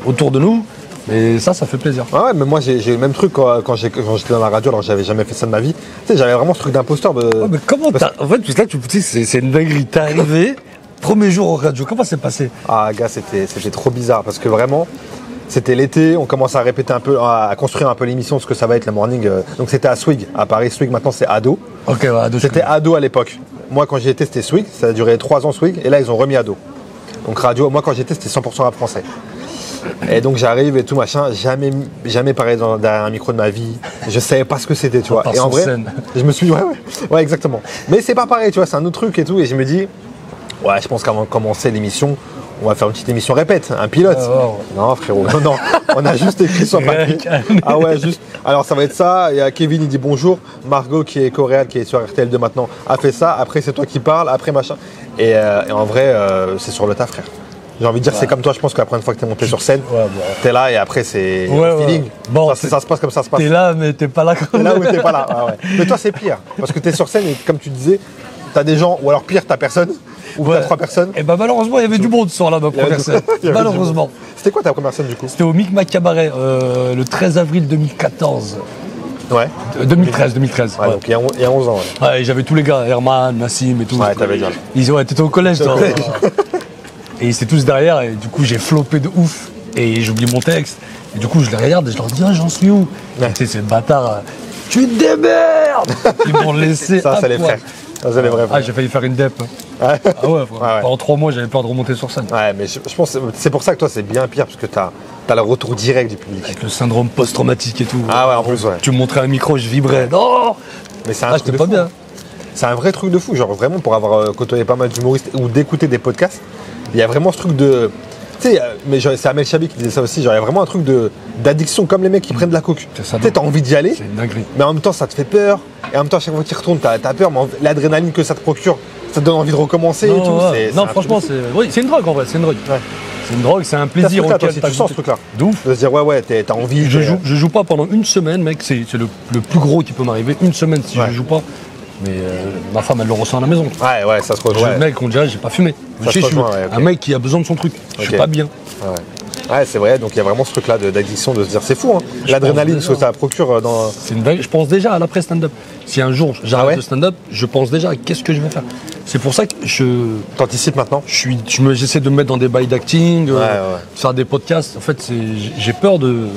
autour de nous, mais ça fait plaisir. Ouais, mais moi, j'ai le même truc quand j'étais dans la radio, alors j'avais jamais fait ça de ma vie. Tu sais, j'avais vraiment ce truc d'imposteur. Mais comment t'as... En fait, là, tu sais, c'est une dinguerie. T'es arrivé, premier jour au radio, comment c'est passé? Ah, gars, c'était trop bizarre parce que vraiment. C'était l'été, on commence à répéter un peu, à construire un peu l'émission, ce que ça va être le morning. Donc c'était à Swig, à Paris. Swig maintenant c'est Ado. Ok, ouais, Ado. C'était Ado à l'époque. Moi quand j'y étais c'était Swig, ça a duré 3 ans Swig, et là ils ont remis Ado. Donc radio, moi quand j'y étais c'était 100% rap français. Et donc j'arrive et tout machin, jamais parlé derrière un micro de ma vie. Je savais pas ce que c'était, tu vois. Et en vrai, je me suis dit, ouais, exactement. Mais c'est pas pareil, tu vois, c'est un autre truc et tout. Et je me dis, ouais, je pense qu'avant de commencer l'émission, on va faire une petite émission répète, un pilote. Non, frérot, non, on a juste écrit sur papier. Ah ouais, juste. Alors ça va être ça. Il y a Kevin, il dit bonjour. Margot, qui est coréenne, qui est sur RTL2 maintenant, a fait ça. Après, c'est toi qui parles. Après, machin. Et en vrai, c'est sur le tas, frère. J'ai envie de dire, c'est comme toi, je pense que la première fois que t'es monté sur scène, t'es là et après, c'est feeling. Bon, ça se passe comme ça se passe. T'es là, mais t'es pas là quand même. T'es là, mais t'es pas là. Ah ouais. Mais toi, c'est pire. Parce que t'es sur scène et comme tu disais, t'as des gens, ou alors pire, t'as personne. Ou t'as 3 personnes. Et bah malheureusement, il y avait du monde ce soir-là, ma première scène. Malheureusement. C'était quoi ta première scène du coup? C'était au Micmac Cabaret, le 13 avril 2014. Ouais. 2013. Ouais, donc il y a 11 ans. Ouais, j'avais tous les gars, Herman, Nassim et tout. Ouais, t'avais déjà. Ils disaient, ouais, t'étais au collège, toi. Et ils étaient tous derrière, et du coup, j'ai floppé de ouf. Et j'oublie mon texte. Et du coup, je les regarde et je leur dis, ah, j'en suis où? Tu sais, ces bâtards, tu te démerdes. Ils m'ont laissé. Ça, c'est les frères. Ah, j'ai failli faire une dep. Ah ouais, pendant 3 mois, j'avais peur de remonter sur scène. Ouais, mais je pense que c'est pour ça que toi, c'est bien pire, parce que t'as le retour direct du public. Avec le syndrome post-traumatique et tout. Ah ouais, en plus, ouais. Tu me montrais un micro, je vibrais. Non. Mais c'est un truc de fou. Bien. C'est un vrai truc de fou. Genre, vraiment, pour avoir côtoyé pas mal d'humoristes ou d'écouter des podcasts, il y a vraiment ce truc de... Tu sais, mais c'est Amel Chabi qui disait ça aussi, genre il y a vraiment un truc d'addiction comme les mecs qui prennent de la coke. Tu sais, t'as envie d'y aller, mais en même temps ça te fait peur, et en même temps à chaque fois que tu retournes, t'as peur, mais l'adrénaline que ça te procure, ça te donne envie de recommencer et tout. Non, franchement, c'est une drogue en vrai, c'est une drogue. Ouais. C'est une drogue, c'est un plaisir auquel tu sens ce truc-là. D'ouf. De se dire, ouais, t'as envie. Je joue pas pendant une semaine, mec, c'est le plus gros qui peut m'arriver. Une semaine si je joue pas. Mais ma femme, elle le ressent à la maison. Ouais, ça se rejoint. Le mec, on dirait, j'ai pas fumé. Je suis un mec qui a besoin de son truc. Je suis pas bien. Ouais, c'est vrai, donc il y a vraiment ce truc-là d'addiction, de se dire, c'est fou, hein. L'adrénaline, ce que ça procure dans... Je pense déjà à l'après stand-up. Si un jour j'arrête le stand-up, je pense déjà à qu'est-ce que je vais faire. C'est pour ça que T'anticipes maintenant? J'essaie de me mettre dans des bails d'acting, faire des podcasts. En fait, j'ai peur de...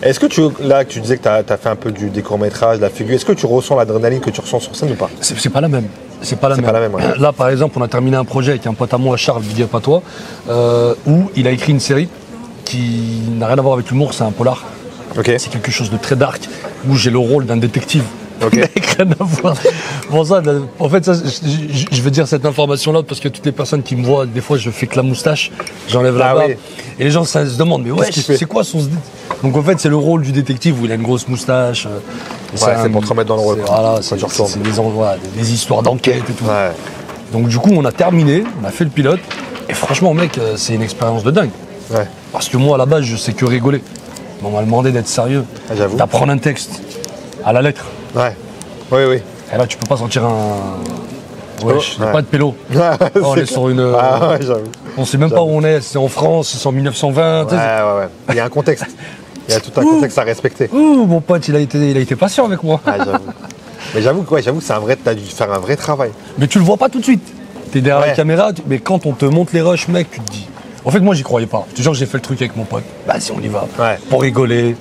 Est-ce que tu disais que tu as fait un peu des courts-métrages, de la figure, est-ce que tu ressens l'adrénaline que tu ressens sur scène ou pas? C'est pas la même. C'est pas la même. Ouais. Là, par exemple, on a terminé un projet avec un pote à moi, Charles, big up à toi, où il a écrit une série qui n'a rien à voir avec l'humour, c'est un polar. Okay. C'est quelque chose de très dark, où j'ai le rôle d'un détective. Okay. Rien à voir. Bon, ça, en fait, ça, je vais dire cette information-là parce que toutes les personnes qui me voient, des fois, je fais que la moustache, j'enlève la barbe. Oui. Et les gens se demandent, mais ouais, c'est quoi son... Donc en fait, c'est le rôle du détective où il a une grosse moustache. C'est pour te remettre dans le rôle. Voilà, c'est des histoires d'enquête et tout. Ouais. Donc du coup, on a terminé, on a fait le pilote. Et franchement, mec, c'est une expérience de dingue. Ouais. Parce que moi, à la base, je sais que rigoler. Mais on m'a demandé d'être sérieux, d'apprendre un texte à la lettre. Ouais. Oui. Et là, tu peux pas sentir un... Wesh, pas de pélo. On est sur une... j'avoue. On sait même pas où on est. C'est en France, c'est en 1920. Ouais. Il y a un contexte. Il y a tout un contexte à respecter. Mon pote, il a été patient avec moi. J'avoue. Mais j'avoue que t'as dû faire un vrai travail. Mais tu le vois pas tout de suite. T'es derrière la caméra, mais quand on te montre les rushs, mec, tu te dis... En fait, moi, j'y croyais pas. Je te jure que j'ai fait le truc avec mon pote. Vas-y, on y va. Ouais. Pour rigoler.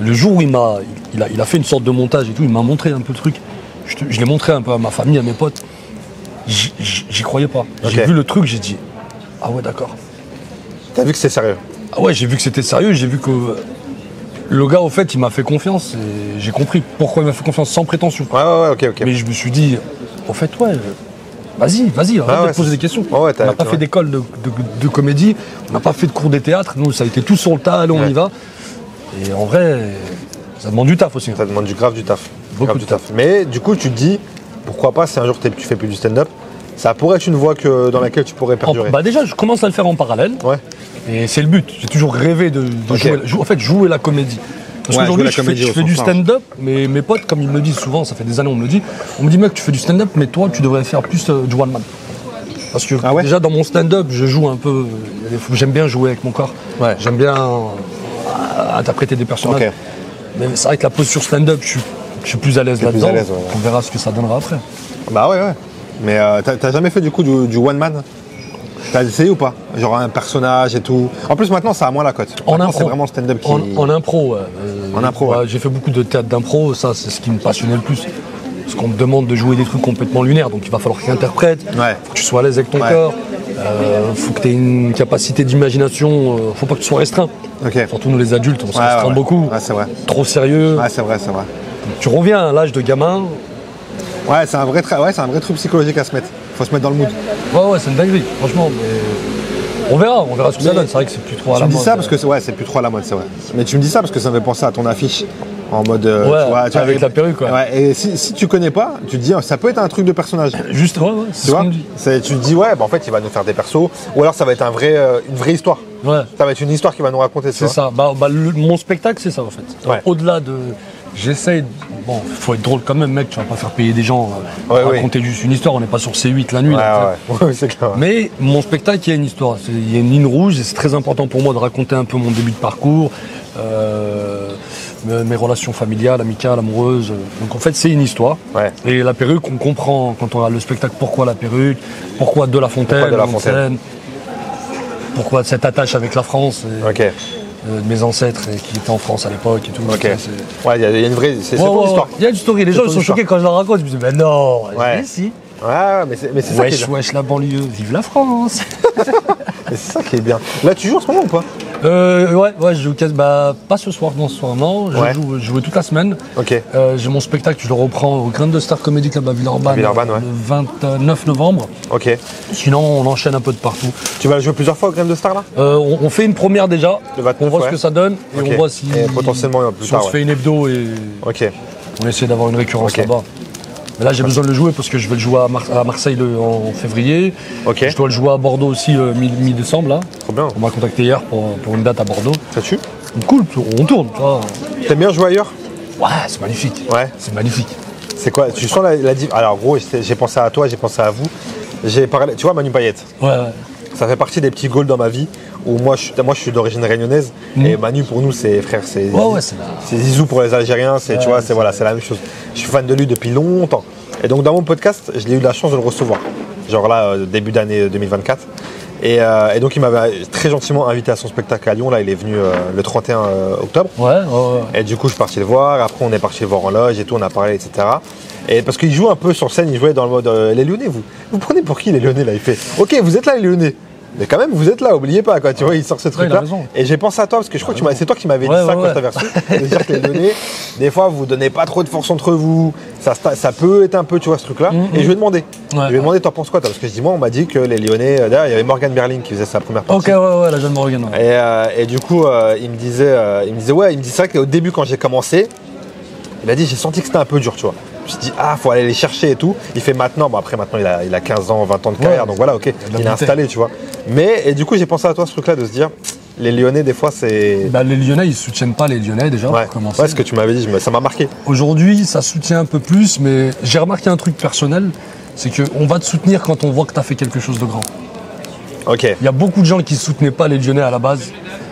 Le jour où il a fait une sorte de montage et tout, il m'a montré un peu le truc. Je l'ai montré un peu à ma famille, à mes potes. J'y croyais pas. Okay. J'ai vu le truc, j'ai dit, ah ouais, d'accord. T'as vu que c'était sérieux? Ah ouais, j'ai vu que c'était sérieux, j'ai vu que le gars, au fait, il m'a fait confiance et j'ai compris pourquoi il m'a fait confiance sans prétention. Ouais, ok. Mais je me suis dit, au fait, vas-y, arrête de poser des questions. On n'a pas fait d'école de comédie, on n'a pas fait de cours de théâtre, nous, ça a été tout sur le tas, allez, on y va. Et en vrai, ça demande du taf aussi. Ça demande grave du taf. Beaucoup de taf. Mais du coup, tu te dis, pourquoi pas, si un jour tu fais plus du stand-up, ça pourrait être une voie dans laquelle tu pourrais perdurer. Déjà, je commence à le faire en parallèle. Ouais. Et c'est le but. J'ai toujours rêvé de jouer la comédie. Parce qu'aujourd'hui, je fais du stand-up, mais mes potes, comme ils me le disent souvent, ça fait des années, on me dit, mec, tu fais du stand-up, mais toi, tu devrais faire plus du one-man. Parce que déjà, dans mon stand-up, je joue un peu. J'aime bien jouer avec mon corps. Ouais. J'aime bien interpréter des personnages. Okay. Mais c'est vrai que la posture stand-up, je suis plus à l'aise là-dedans. On verra ce que ça donnera après. Bah ouais. Mais t'as jamais fait du coup du one-man? T'as essayé ou pas? Genre un personnage et tout. En plus maintenant ça a moins la cote. En impro. C'est vraiment le stand-up qui... En impro, en impro, ouais. J'ai fait beaucoup de théâtre d'impro, ça c'est ce qui me passionnait le plus. Parce qu'on me demande de jouer des trucs complètement lunaires, donc il va falloir que tu interprètes, faut que tu sois à l'aise avec ton corps, faut que tu aies une capacité d'imagination, faut pas que tu sois restreint. Okay. Surtout nous les adultes, on se restreint beaucoup, c'est vrai. Trop sérieux. Ouais, c'est vrai. Donc, tu reviens à l'âge de gamin. Ouais, c'est un vrai truc psychologique à se mettre. Faut se mettre dans le mood. Ouais, c'est une dinguerie, franchement. Mais... On verra ce que ça donne. C'est vrai que c'est plus trop à la mode. Tu me dis ça parce que c'est plus trop à la mode, c'est vrai. Mais tu me dis ça parce que ça me fait penser à ton affiche en mode. Tu vois, avec la perruque, quoi. Ouais, et si tu connais pas, tu te dis ça peut être un truc de personnage. Juste, c'est ce qu'on me dit. Tu te dis en fait il va nous faire des persos, ou alors ça va être une vraie histoire. Ouais. Ça va être une histoire qu'il va nous raconter. C'est ça. Mon spectacle, c'est ça en fait. Ouais. Au-delà de. J'essaye. Bon, il faut être drôle quand même, mec. Tu vas pas faire payer des gens pour raconter juste une histoire. On n'est pas sur C8 la nuit. Ouais, c'est clair. Mais mon spectacle, il y a une histoire. Il y a une ligne rouge et c'est très important pour moi de raconter un peu mon début de parcours, mes relations familiales, amicales, amoureuses. Donc en fait, c'est une histoire. Ouais. Et la perruque, on comprend quand on a le spectacle pourquoi la perruque, pourquoi De La Fontaine, pourquoi cette attache avec la France. De mes ancêtres qui étaient en France à l'époque et tout. Okay. Il y a une vraie. C'est ton histoire. Il y a une story. Les gens sont choqués quand je leur raconte. Je me dis, mais non, si. Ouais, mais c'est ça qui est bien. Wesh, la banlieue, vive la France. Mais c'est ça qui est bien. Là, tu joues en ce moment ou pas? Ouais, je joue pas ce soir, non. Je joue toute la semaine. Ok. J'ai mon spectacle, je le reprends au Grain de Star Comedy Club à Villeurbanne le 29 novembre. Ok. Sinon, on enchaîne un peu de partout. Tu vas jouer plusieurs fois au Grain de Star là? On fait une première déjà. On voit ce que ça donne et on voit si. Et potentiellement plus tard. On se fait une hebdo et. Ok. On essaie d'avoir une récurrence là-bas. Mais là, j'ai besoin de le jouer parce que je vais le jouer à Marseille en février. Je dois le jouer à Bordeaux aussi mi-décembre. Là. Trop bien. On m'a contacté hier pour une date à Bordeaux. Ça tue? Cool, on tourne. T'aimes bien jouer ailleurs? Ouais, c'est magnifique. Ouais. C'est magnifique. C'est quoi? Tu sens la alors gros, j'ai pensé à toi, j'ai pensé à vous. J'ai parlé, tu vois, Manu Payette. Ouais. Ça fait partie des petits goals dans ma vie où moi je suis d'origine réunionnaise et Manu pour nous c'est frère, c'est Zizou pour les Algériens, tu vois, c'est la même chose. Je suis fan de lui depuis longtemps. Et donc dans mon podcast, je l'ai eu la chance de le recevoir. Genre là début d'année 2024. Et donc il m'avait très gentiment invité à son spectacle à Lyon. Là il est venu le 31 octobre. Et du coup je suis parti le voir. Après on est parti le voir en loge et tout, on a parlé, etc. Et parce qu'il joue un peu sur scène, il jouait dans le mode les Lyonnais, vous prenez pour qui les Lyonnais là? Il fait ok, vous êtes là les Lyonnais. Mais quand même, vous êtes là, oubliez pas, quoi. Tu vois, il sort ce truc-là. Et j'ai pensé à toi, parce que je crois que c'est toi qui m'avais dit ça quand je t'avais reçu. De dire que les Lyonnais, des fois, vous donnez pas trop de force entre vous. Ça peut être un peu, tu vois, ce truc-là. Et je lui ai demandé. Je lui ai demandé, t'en penses quoi, toi? Parce que je dis, moi, on m'a dit que les Lyonnais. D'ailleurs, il y avait Morgan Berling qui faisait sa première partie. Ok, la jeune Morgan. Et du coup, il me disait, c'est vrai qu'au début, quand j'ai commencé, il m'a dit, j'ai senti que c'était un peu dur, tu vois. Je me suis dit, faut aller les chercher et tout. Il fait maintenant, après maintenant il a 15 ans, 20 ans de carrière, donc voilà, ok, il est installé, tu vois. Et du coup, j'ai pensé à toi ce truc-là de se dire, les Lyonnais, des fois, c'est. Les Lyonnais, ils soutiennent pas les Lyonnais déjà, pour commencer. Ouais, ce que tu m'avais dit, ça m'a marqué. Aujourd'hui, ça soutient un peu plus, mais j'ai remarqué un truc personnel, c'est qu'on va te soutenir quand on voit que tu as fait quelque chose de grand. Ok. Il y a beaucoup de gens qui soutenaient pas les Lyonnais à la base.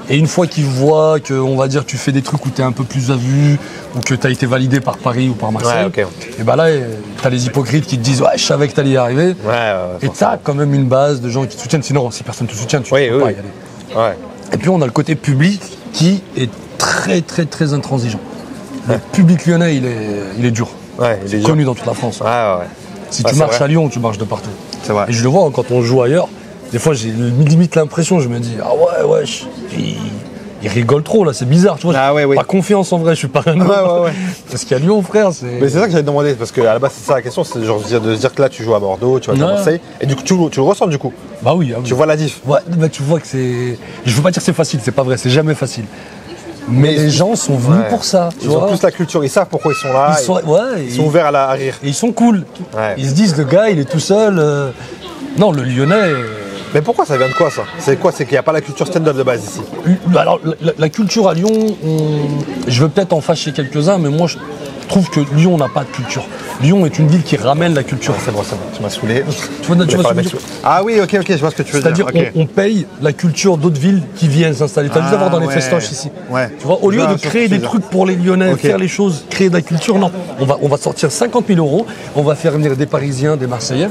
Et une fois qu'ils voient que, on va dire, tu fais des trucs où tu es un peu plus à vue, ou que tu as été validé par Paris ou par Marseille, et là, tu as les hypocrites qui te disent je savais que tu allais y arriver. Et tu as quand même une base de gens qui te soutiennent. Sinon, si personne ne te soutient, tu ne peux pas y aller. Et puis, on a le côté public qui est très, très, très intransigeant. Le public lyonnais, il est dur. Il est connu dans toute la France. Si tu marches à Lyon, tu marches de partout. C'est vrai. Et je le vois quand on joue ailleurs. Des fois, j'ai limite l'impression, je me dis, il rigole trop là, c'est bizarre, tu vois. Pas confiance en vrai, je suis pas un Parce qu'à Lyon, frère, c'est. Mais c'est ça que j'allais te demander, parce qu'à la base, c'est ça la question, c'est genre de se dire que là, tu joues à Bordeaux, tu vas à Marseille, et du coup, tu le ressens du coup. Bah oui. Tu vois la diff. Ouais, tu vois que c'est. Je veux pas dire que c'est facile, c'est pas vrai, c'est jamais facile. Mais les gens sont venus pour ça. Ils ont plus la culture, ils savent pourquoi ils sont là. Ils sont ouverts à rire. Et ils sont cool. Ils se disent, le gars, il est tout seul. Non, le Lyonnais. Mais pourquoi ça vient de quoi ça? C'est quoi? C'est qu'il n'y a pas la culture stand-up de base ici? Alors, la culture à Lyon, je veux peut-être en fâcher quelques-uns, mais moi je trouve que Lyon n'a pas de culture. Lyon est une ville qui ramène la culture. C'est bon, tu m'as saoulé. Tu vois ce que je veux dire? Ah oui, ok, je vois ce que tu veux dire. C'est-à-dire qu'on paye la culture d'autres villes qui viennent s'installer. Tu as juste à voir dans les festoches ici. Ouais. Tu vois, au lieu de créer des trucs pour les Lyonnais, faire les choses, créer de la culture, non. On va sortir 50 000 €, on va faire venir des Parisiens, des Marseillais,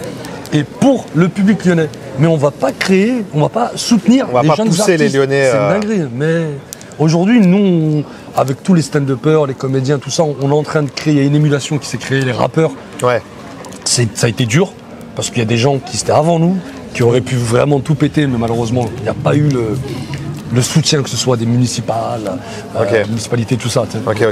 et pour le public lyonnais. Mais on va pas créer, on va pas soutenir les jeunes artistes. Les Lyonnais. C'est une dinguerie. Mais aujourd'hui, nous, avec tous les stand-uppers, les comédiens, tout ça, on est en train de créer une émulation qui s'est créée, les rappeurs. Ouais. Ça a été dur, parce qu'il y a des gens qui étaient avant nous, qui auraient pu vraiment tout péter, mais malheureusement, il n'y a pas eu le soutien, que ce soit des municipalités, tout ça. Ok.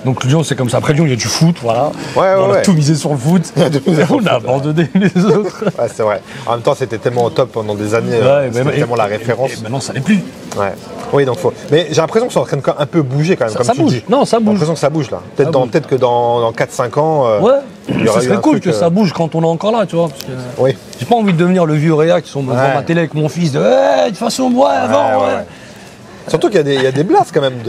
Donc Lyon, c'est comme ça. Après Lyon, il y a du foot, voilà. On a tout misé sur le foot. On a abandonné les autres. Ouais, c'est vrai. En même temps, c'était tellement au top pendant des années. C'était tellement la référence. Et maintenant, ça l'est plus. Ouais. Oui, donc faut. Mais j'ai l'impression que c'est en train de un peu bouger quand même. Ça bouge. Non, ça bouge. J'ai l'impression que ça bouge là. Peut-être que dans 4-5 ans. Ce serait cool que ça bouge quand on est encore là, tu vois. Parce que oui. J'ai pas envie de devenir le vieux Réa qui sont devant ma télé avec mon fils. De toute façon, avant. Surtout qu'il y a des blases quand même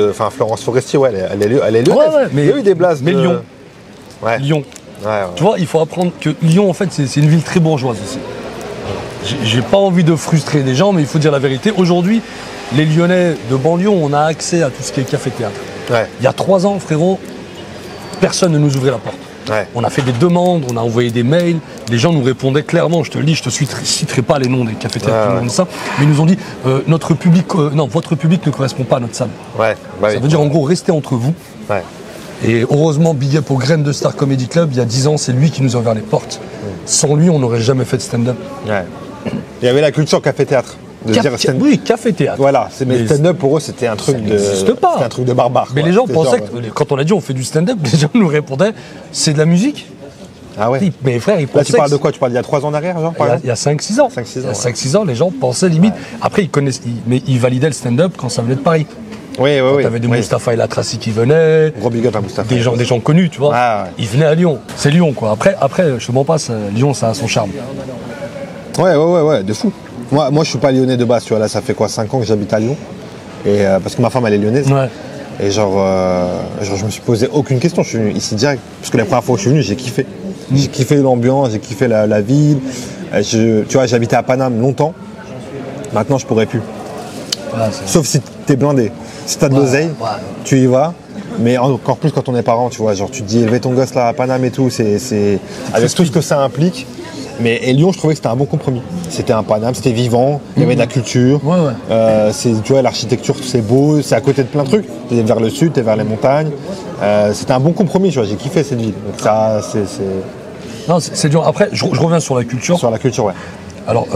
Enfin, Florence Forestier, elle est lyonnaise. Mais il y a eu des blases. Mais Lyon. Ouais. Lyon. Tu vois, il faut apprendre que Lyon, en fait, c'est une ville très bourgeoise ici. J'ai pas envie de frustrer des gens, mais il faut dire la vérité. Aujourd'hui, les Lyonnais de banlieue, on a accès à tout ce qui est café-théâtre. Ouais. Il y a 3 ans, frérot, personne ne nous ouvrait la porte. Ouais. On a fait des demandes, on a envoyé des mails, les gens nous répondaient clairement, je te le dis, je te citerai pas les noms des cafés-théâtres qui nous ont dit ça, mais ils nous ont dit votre public ne correspond pas à notre salle. Ouais. Ça veut dire en gros, restez entre vous. Ouais. Et heureusement, big up aux Graines de Star Comedy Club, il y a 10 ans, c'est lui qui nous a ouvert les portes. Sans lui, on n'aurait jamais fait de stand-up. Ouais. Il y avait la culture café-théâtre. Oui, café-théâtre. Voilà, mais stand-up pour eux, c'était un truc pas. un truc de barbare. Mais les gens pensaient que, quand on a dit on fait du stand-up, les gens nous répondaient c'est de la musique. Ah ouais. Mais frère, ils pensaient. Là, tu parles de quoi? Tu parles il y a 3 ans en arrière, genre? Il y a 5-6 ans. 5-6 ans, les gens pensaient limite. Après, ils validaient le stand-up quand ça venait de Paris. Oui. T'avais des Mustapha El Atrassi qui venaient. Gros big up à Mustapha. Des gens connus, tu vois. Ils venaient à Lyon. C'est Lyon, quoi. Après, je te mens pas, Lyon, ça a son charme. Ouais, de fou. Moi, je suis pas lyonnais de base, tu vois. Là, ça fait quoi, 5 ans que j'habite à Lyon. Et parce que ma femme, elle est lyonnaise. Ouais. Et genre, je me suis posé aucune question. Je suis venu ici direct. Parce que la première fois que je suis venu, j'ai kiffé. J'ai kiffé l'ambiance, j'ai kiffé la ville. Tu vois, j'habitais à Paname longtemps. Maintenant, je pourrais plus. Sauf si t'es blindé. Si t'as de l'oseille, tu y vas. Mais encore plus quand on est parent, tu vois. Genre, tu te dis, élever ton gosse là à Paname et tout, c'est avec tout ce que ça implique. Et Lyon, je trouvais que c'était un bon compromis. C'était un Paname, c'était vivant, il y avait de la culture. Tu vois, l'architecture, c'est beau, c'est à côté de plein de trucs. T'es vers le sud, t'es vers les montagnes. C'était un bon compromis, tu vois. J'ai kiffé cette ville. Donc ça, Non, c'est dur. Après, je reviens sur la culture. Sur la culture, ouais. Alors,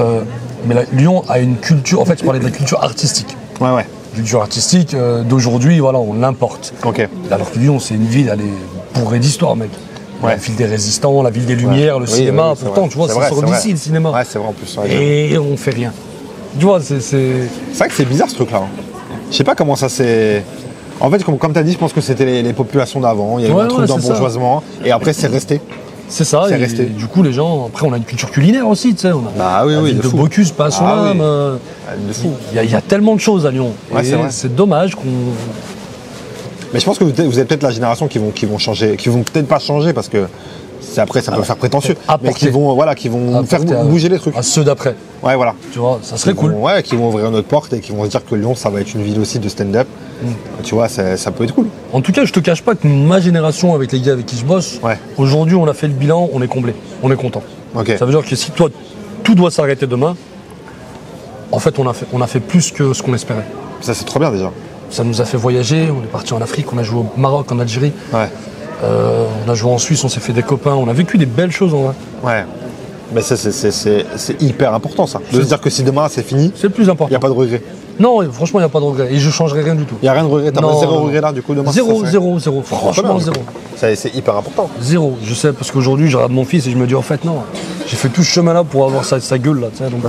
Lyon a une culture. En fait, je parlais de la culture artistique. Ouais. La culture artistique d'aujourd'hui, voilà, on l'importe. Ok. Alors que Lyon, c'est une ville, elle est bourrée d'histoire, mec. La ville des résistants, la ville des lumières, le cinéma. Pourtant, tu vois, ça sort d'ici, le cinéma. Ouais, c'est vrai en plus. Et on fait rien. Tu vois, c'est vrai que c'est bizarre ce truc-là. Je sais pas comment ça s'est. En fait, comme tu as dit, je pense que c'était les populations d'avant. Il y a eu un truc d'embourgeoisement. Et après, c'est resté. C'est ça. C'est resté. Du coup, les gens. Après, on a une culture culinaire aussi, tu sais. De Bocuse, pas à son âme. De fou. Il y a tellement de choses à Lyon. C'est dommage qu'on. Mais je pense que vous êtes peut-être la génération qui vont changer, qui vont peut-être pas changer parce que après ça peut faire prétentieux, mais qui vont faire bouger les trucs. À ceux d'après. Ouais, voilà. Tu vois, ça serait cool. Qui vont ouvrir notre porte et qui vont se dire que Lyon, ça va être une ville aussi de stand-up. Tu vois, ça peut être cool. En tout cas, je te cache pas que ma génération, avec les gars avec qui je bosse, aujourd'hui, on a fait le bilan, on est comblé, on est content. Ça veut dire que si toi, tout doit s'arrêter demain, en fait, on a fait plus que ce qu'on espérait. Ça, c'est trop bien déjà. Ça nous a fait voyager, on est parti en Afrique, on a joué au Maroc, en Algérie. On a joué en Suisse, on s'est fait des copains, on a vécu des belles choses en vrai. Ouais. Mais ça, c'est hyper important ça. De se dire que si demain c'est fini, c'est le plus important. Il n'y a pas de regret. Non, franchement, il n'y a pas de regret. Et je ne changerai rien du tout. Il n'y a rien de regret. T'as zéro regret là du coup demain? Zéro. Franchement, zéro. C'est hyper important. Zéro. Je sais parce qu'aujourd'hui, je regarde mon fils et je me dis en fait, non, j'ai fait tout ce chemin là pour avoir sa gueule là. Donc,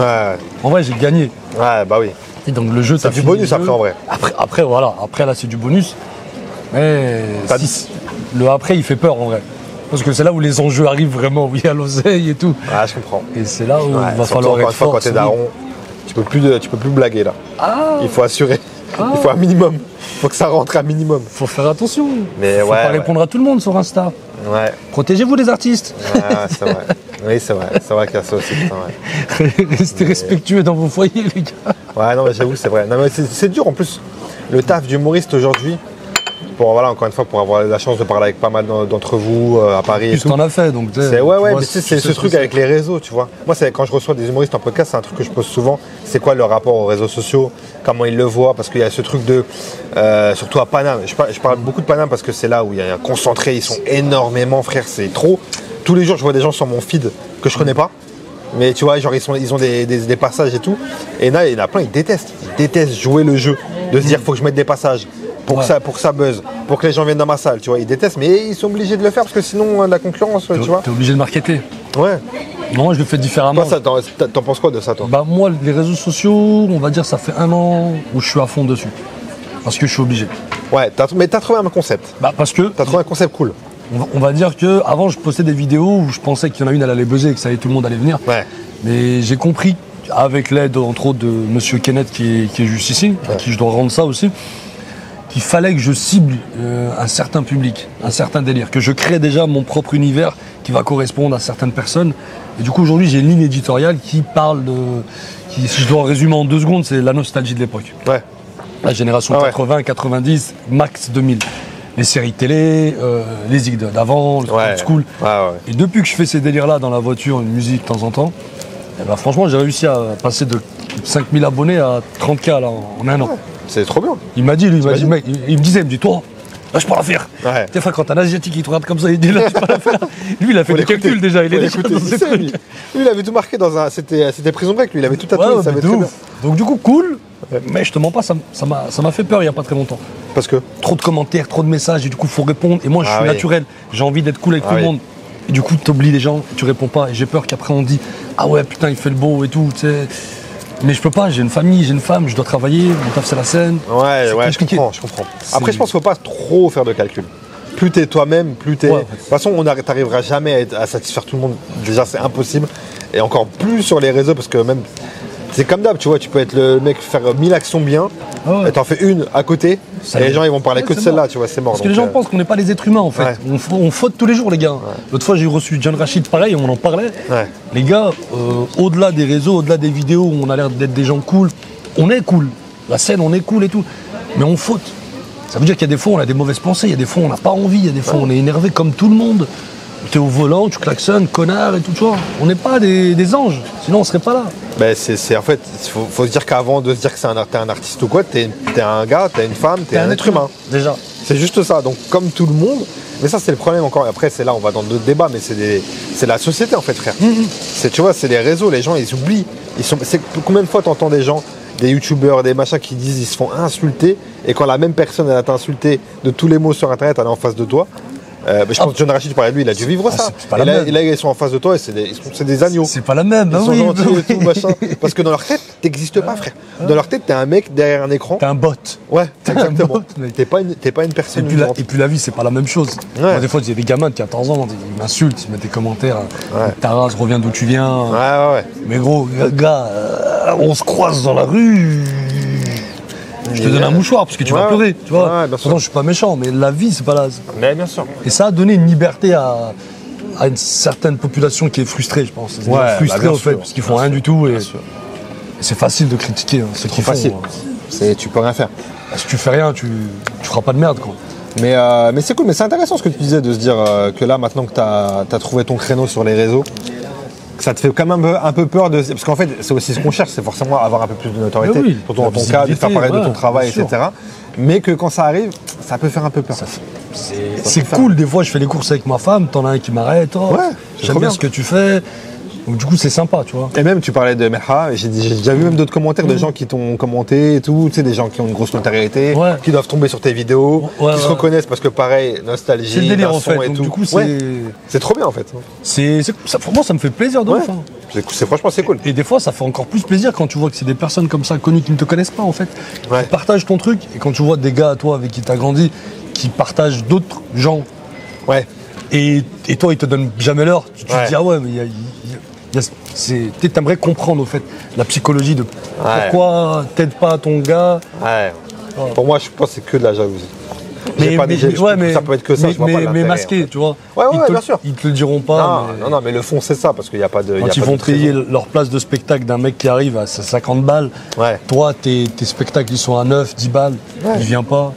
en vrai, j'ai gagné. Ouais, bah oui. Et donc le jeu, c'est du bonus après en vrai. Après voilà, après là c'est du bonus. Mais le après il fait peur en vrai. Parce que c'est là où les enjeux arrivent vraiment, oui, à l'oseille et tout. Ah, je comprends. Et c'est là où il va falloir être fort. Quand t'es daron, tu peux plus blaguer là. Ah. Il faut assurer. Il faut un minimum. Il faut que ça rentre un minimum. Faut faire attention. Mais faut pas répondre à tout le monde sur Insta. Ouais. Protégez-vous les artistes. Ah, c'est vrai. Oui, c'est vrai. C'est vrai qu'il y a ça aussi. Putain, ouais. Restez respectueux dans vos foyers, les gars. Ouais, non, mais j'avoue, c'est vrai. Non, mais c'est dur en plus. Le taf d'humoriste aujourd'hui, encore une fois, pour avoir la chance de parler avec pas mal d'entre vous à Paris. Tu t'en as fait, donc mais c'est ce truc avec les réseaux, tu vois. Moi, quand je reçois des humoristes en podcast, c'est un truc que je pose souvent. C'est quoi leur rapport aux réseaux sociaux, comment ils le voient, parce qu'il y a ce truc de, surtout à Paname. Je parle beaucoup de Paname parce que c'est là où il y a un concentré. Ils sont énormément, frère, c'est trop. Tous les jours, je vois des gens sur mon feed que je connais pas. Mais tu vois, genre ils ont des passages et tout. Et là, il y en a plein, ils détestent jouer le jeu, de se dire faut que je mette des passages pour que ça buzz, pour que les gens viennent dans ma salle, tu vois. Ils détestent, mais ils sont obligés de le faire parce que sinon la concurrence, tu vois. T'es obligé de marketer. Ouais. Moi, je le fais différemment. Toi, t'en penses quoi de ça, toi? Bah moi, les réseaux sociaux, on va dire, ça fait 1 an où je suis à fond dessus, parce que je suis obligé. Ouais, mais t'as trouvé un concept. Bah parce que t'as trouvé un concept cool. On va dire que avant je postais des vidéos où je pensais qu'il y en a une, elle allait buzzer et que tout le monde allait venir. Ouais. Mais j'ai compris, avec l'aide entre autres de Monsieur Kenneth qui est juste ici, à qui je dois rendre ça aussi, qu'il fallait que je cible un certain public, un certain délire, que je crée déjà mon propre univers qui va correspondre à certaines personnes. Et du coup aujourd'hui j'ai une ligne éditoriale qui parle si je dois en résumer en 2 secondes, c'est la nostalgie de l'époque. Ouais. La génération 80, 90, max 2000. Les séries télé, les zig d'avant, le old school. Ouais. Et depuis que je fais ces délires-là dans la voiture, une musique de temps en temps, eh ben, franchement, j'ai réussi à passer de 5000 abonnés à 30K là, en 1 an. C'est trop bien. Il m'a dit, mec, il me dit, toi, là, je peux la faire. Ouais. Des fois, quand t'as un Asiatique qui te regarde comme ça, il dit, là, tu peux la faire. Lui, il a fait des calculs déjà, il est déjà dans ses trucs. Lui, il avait tout marqué c'était Prison Break, lui, il avait tout tatoué, il savait très bien. Donc, du coup, cool. Mais je te mens pas, ça m'a fait peur il n'y a pas très longtemps. Parce que trop de commentaires, trop de messages, et du coup, il faut répondre. Et moi, je suis naturel, j'ai envie d'être cool avec tout le monde. Et du coup, tu oublies les gens, tu réponds pas. Et j'ai peur qu'après, on dit ah ouais, putain, il fait le beau et tout. T'sais. Mais je peux pas, j'ai une famille, j'ai une femme, je dois travailler, mon taf, c'est la scène. Ouais, je comprends. Après, je pense qu'il faut pas trop faire de calcul. Plus t'es toi-même, plus t'es. De toute façon, t'arriveras jamais à satisfaire tout le monde. Déjà, c'est impossible. Et encore plus sur les réseaux, parce que même. C'est comme d'hab, tu vois, tu peux être le mec, faire 1000 actions bien, et t'en fais une à côté, et les gens ils vont parler que de celle-là, tu vois, c'est mort. Parce que les gens pensent qu'on n'est pas les êtres humains en fait. On faute tous les jours, les gars. L'autre fois, j'ai reçu John Rachid, pareil, on en parlait. Les gars, au-delà des réseaux, au-delà des vidéos où on a l'air d'être des gens cool, on est cool. La scène, on est cool et tout. Mais on faute. Ça veut dire qu'il y a des fois, on a des mauvaises pensées, il y a des fois, on n'a pas envie, il y a des fois, on est énervé comme tout le monde. T'es au volant, tu klaxonnes, connard et tout ça. On n'est pas des anges, sinon on serait pas là. Ben en fait, faut se dire qu'avant de se dire que t'es un artiste ou quoi, t'es un gars, t'es une femme, t'es un être humain. Déjà. C'est juste ça. Donc comme tout le monde, mais ça c'est le problème encore. Après c'est là on va dans d'autres débats, mais c'est la société en fait, frère. Tu vois, c'est les réseaux, les gens ils oublient. Combien de fois t'entends des gens, des youtubeurs, des machins qui disent ils se font insulter, et quand la même personne elle a insulté de tous les mots sur internet, elle est en face de toi. Je pense que John Rachid, parlait de lui, il a dû vivre ça. Et là, ils sont en face de toi et c'est des agneaux. C'est pas la même, ils sont gentils et tout, machin. Parce que dans leur tête, t'existes pas, frère. Dans leur tête, t'es un mec derrière un écran. T'es un bot. Ouais, exactement. T'es pas une personne. Et puis la vie, c'est pas la même chose. Moi, des fois, il y a des gamins de 14 ans, ils m'insultent, ils mettent des commentaires. Ta race, reviens d'où tu viens. Ouais. Mais gros, gars, on se croise dans la rue. Je te donne un mouchoir parce que tu vas pleurer, tu vois. Pourtant, je suis pas méchant, mais la vie, c'est pas là. Mais bien sûr. Et ça a donné une liberté à une certaine population qui est frustrée, je pense. Frustrée en fait, parce qu'ils font rien du tout. Et c'est facile de critiquer. C'est trop facile. Tu peux rien faire. Si tu fais rien, tu feras pas de merde, quoi. Mais c'est cool, mais c'est intéressant ce que tu disais de se dire que là, maintenant que tu as trouvé ton créneau sur les réseaux, ça te fait quand même un peu peur de. Parce qu'en fait, c'est aussi ce qu'on cherche, c'est forcément avoir un peu plus de notoriété, surtout dans ton cas, de faire parler de ton travail, etc. Mais que quand ça arrive, ça peut faire un peu peur. C'est cool, des fois je fais les courses avec ma femme, t'en as un qui m'arrête, j'aime bien ce que tu fais. Donc du coup c'est sympa, tu vois. Et même tu parlais de Merha, j'ai déjà vu même d'autres commentaires de gens qui t'ont commenté et tout, tu sais, des gens qui ont une grosse notoriété, qui doivent tomber sur tes vidéos, qui se reconnaissent parce que pareil, nostalgie, c'est le délire en fait, et donc, tout. Du coup c'est trop bien en fait. Pour moi ça me fait plaisir de ouf. Franchement c'est cool. Et des fois ça fait encore plus plaisir quand tu vois que c'est des personnes comme ça connues qui ne te connaissent pas en fait, qui partagent ton truc, et quand tu vois des gars à toi avec qui t'as grandi qui partagent d'autres gens. Et toi, il te donne jamais l'heure. Tu te dis, ah ouais, mais t'aimerais comprendre, au fait, la psychologie de pourquoi t'aides pas ton gars. Ouais. Pour moi, je pense que c'est que de la jalousie. Mais ça peut être que ça, mais masqué, tu vois. Ouais, bien sûr. Ils te le diront pas. Non, mais le fond, c'est ça, parce qu'il n'y a pas de. Quand ils vont payer leur place de spectacle d'un mec qui arrive à 50 balles, toi, tes spectacles, ils sont à 9, 10 balles, il vient pas.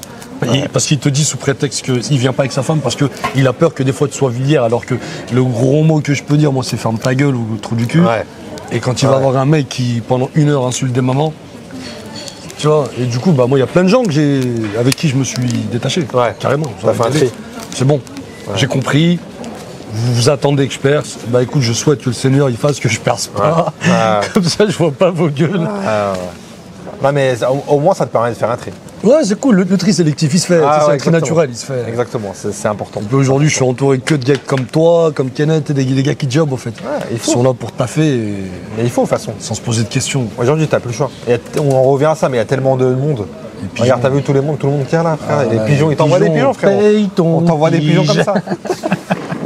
Parce qu'il te dit sous prétexte qu'il vient pas avec sa femme parce qu'il a peur que des fois tu sois vulgaire, alors que le gros mot que je peux dire, moi, c'est ferme ta gueule ou trou du cul. Et quand il va avoir un mec qui, pendant 1 heure, insulte des mamans, tu vois, et du coup, moi, il y a plein de gens avec qui je me suis détaché. Carrément. C'est bon. J'ai compris. Vous attendez que je perce. Écoute, je souhaite que le Seigneur il fasse que je perce pas. Comme ça, je vois pas vos gueules. Non, mais au moins, ça te permet de faire un tri. Ouais, c'est cool. Le tri sélectif, il se fait. C'est un tri naturel, il se fait. Exactement, c'est important. Aujourd'hui, je suis entouré que de gars comme toi, comme Kenneth, et des gars qui jobent, en fait. Ils sont là pour taffer. Mais il faut, de toute façon. Sans se poser de questions. Aujourd'hui, t'as plus le choix. On en revient à ça, mais il y a tellement de monde. Regarde, t'as vu tout le monde qui est là, frère. Les pigeons, ils t'envoient des pigeons, frère. On t'envoie des pigeons comme ça.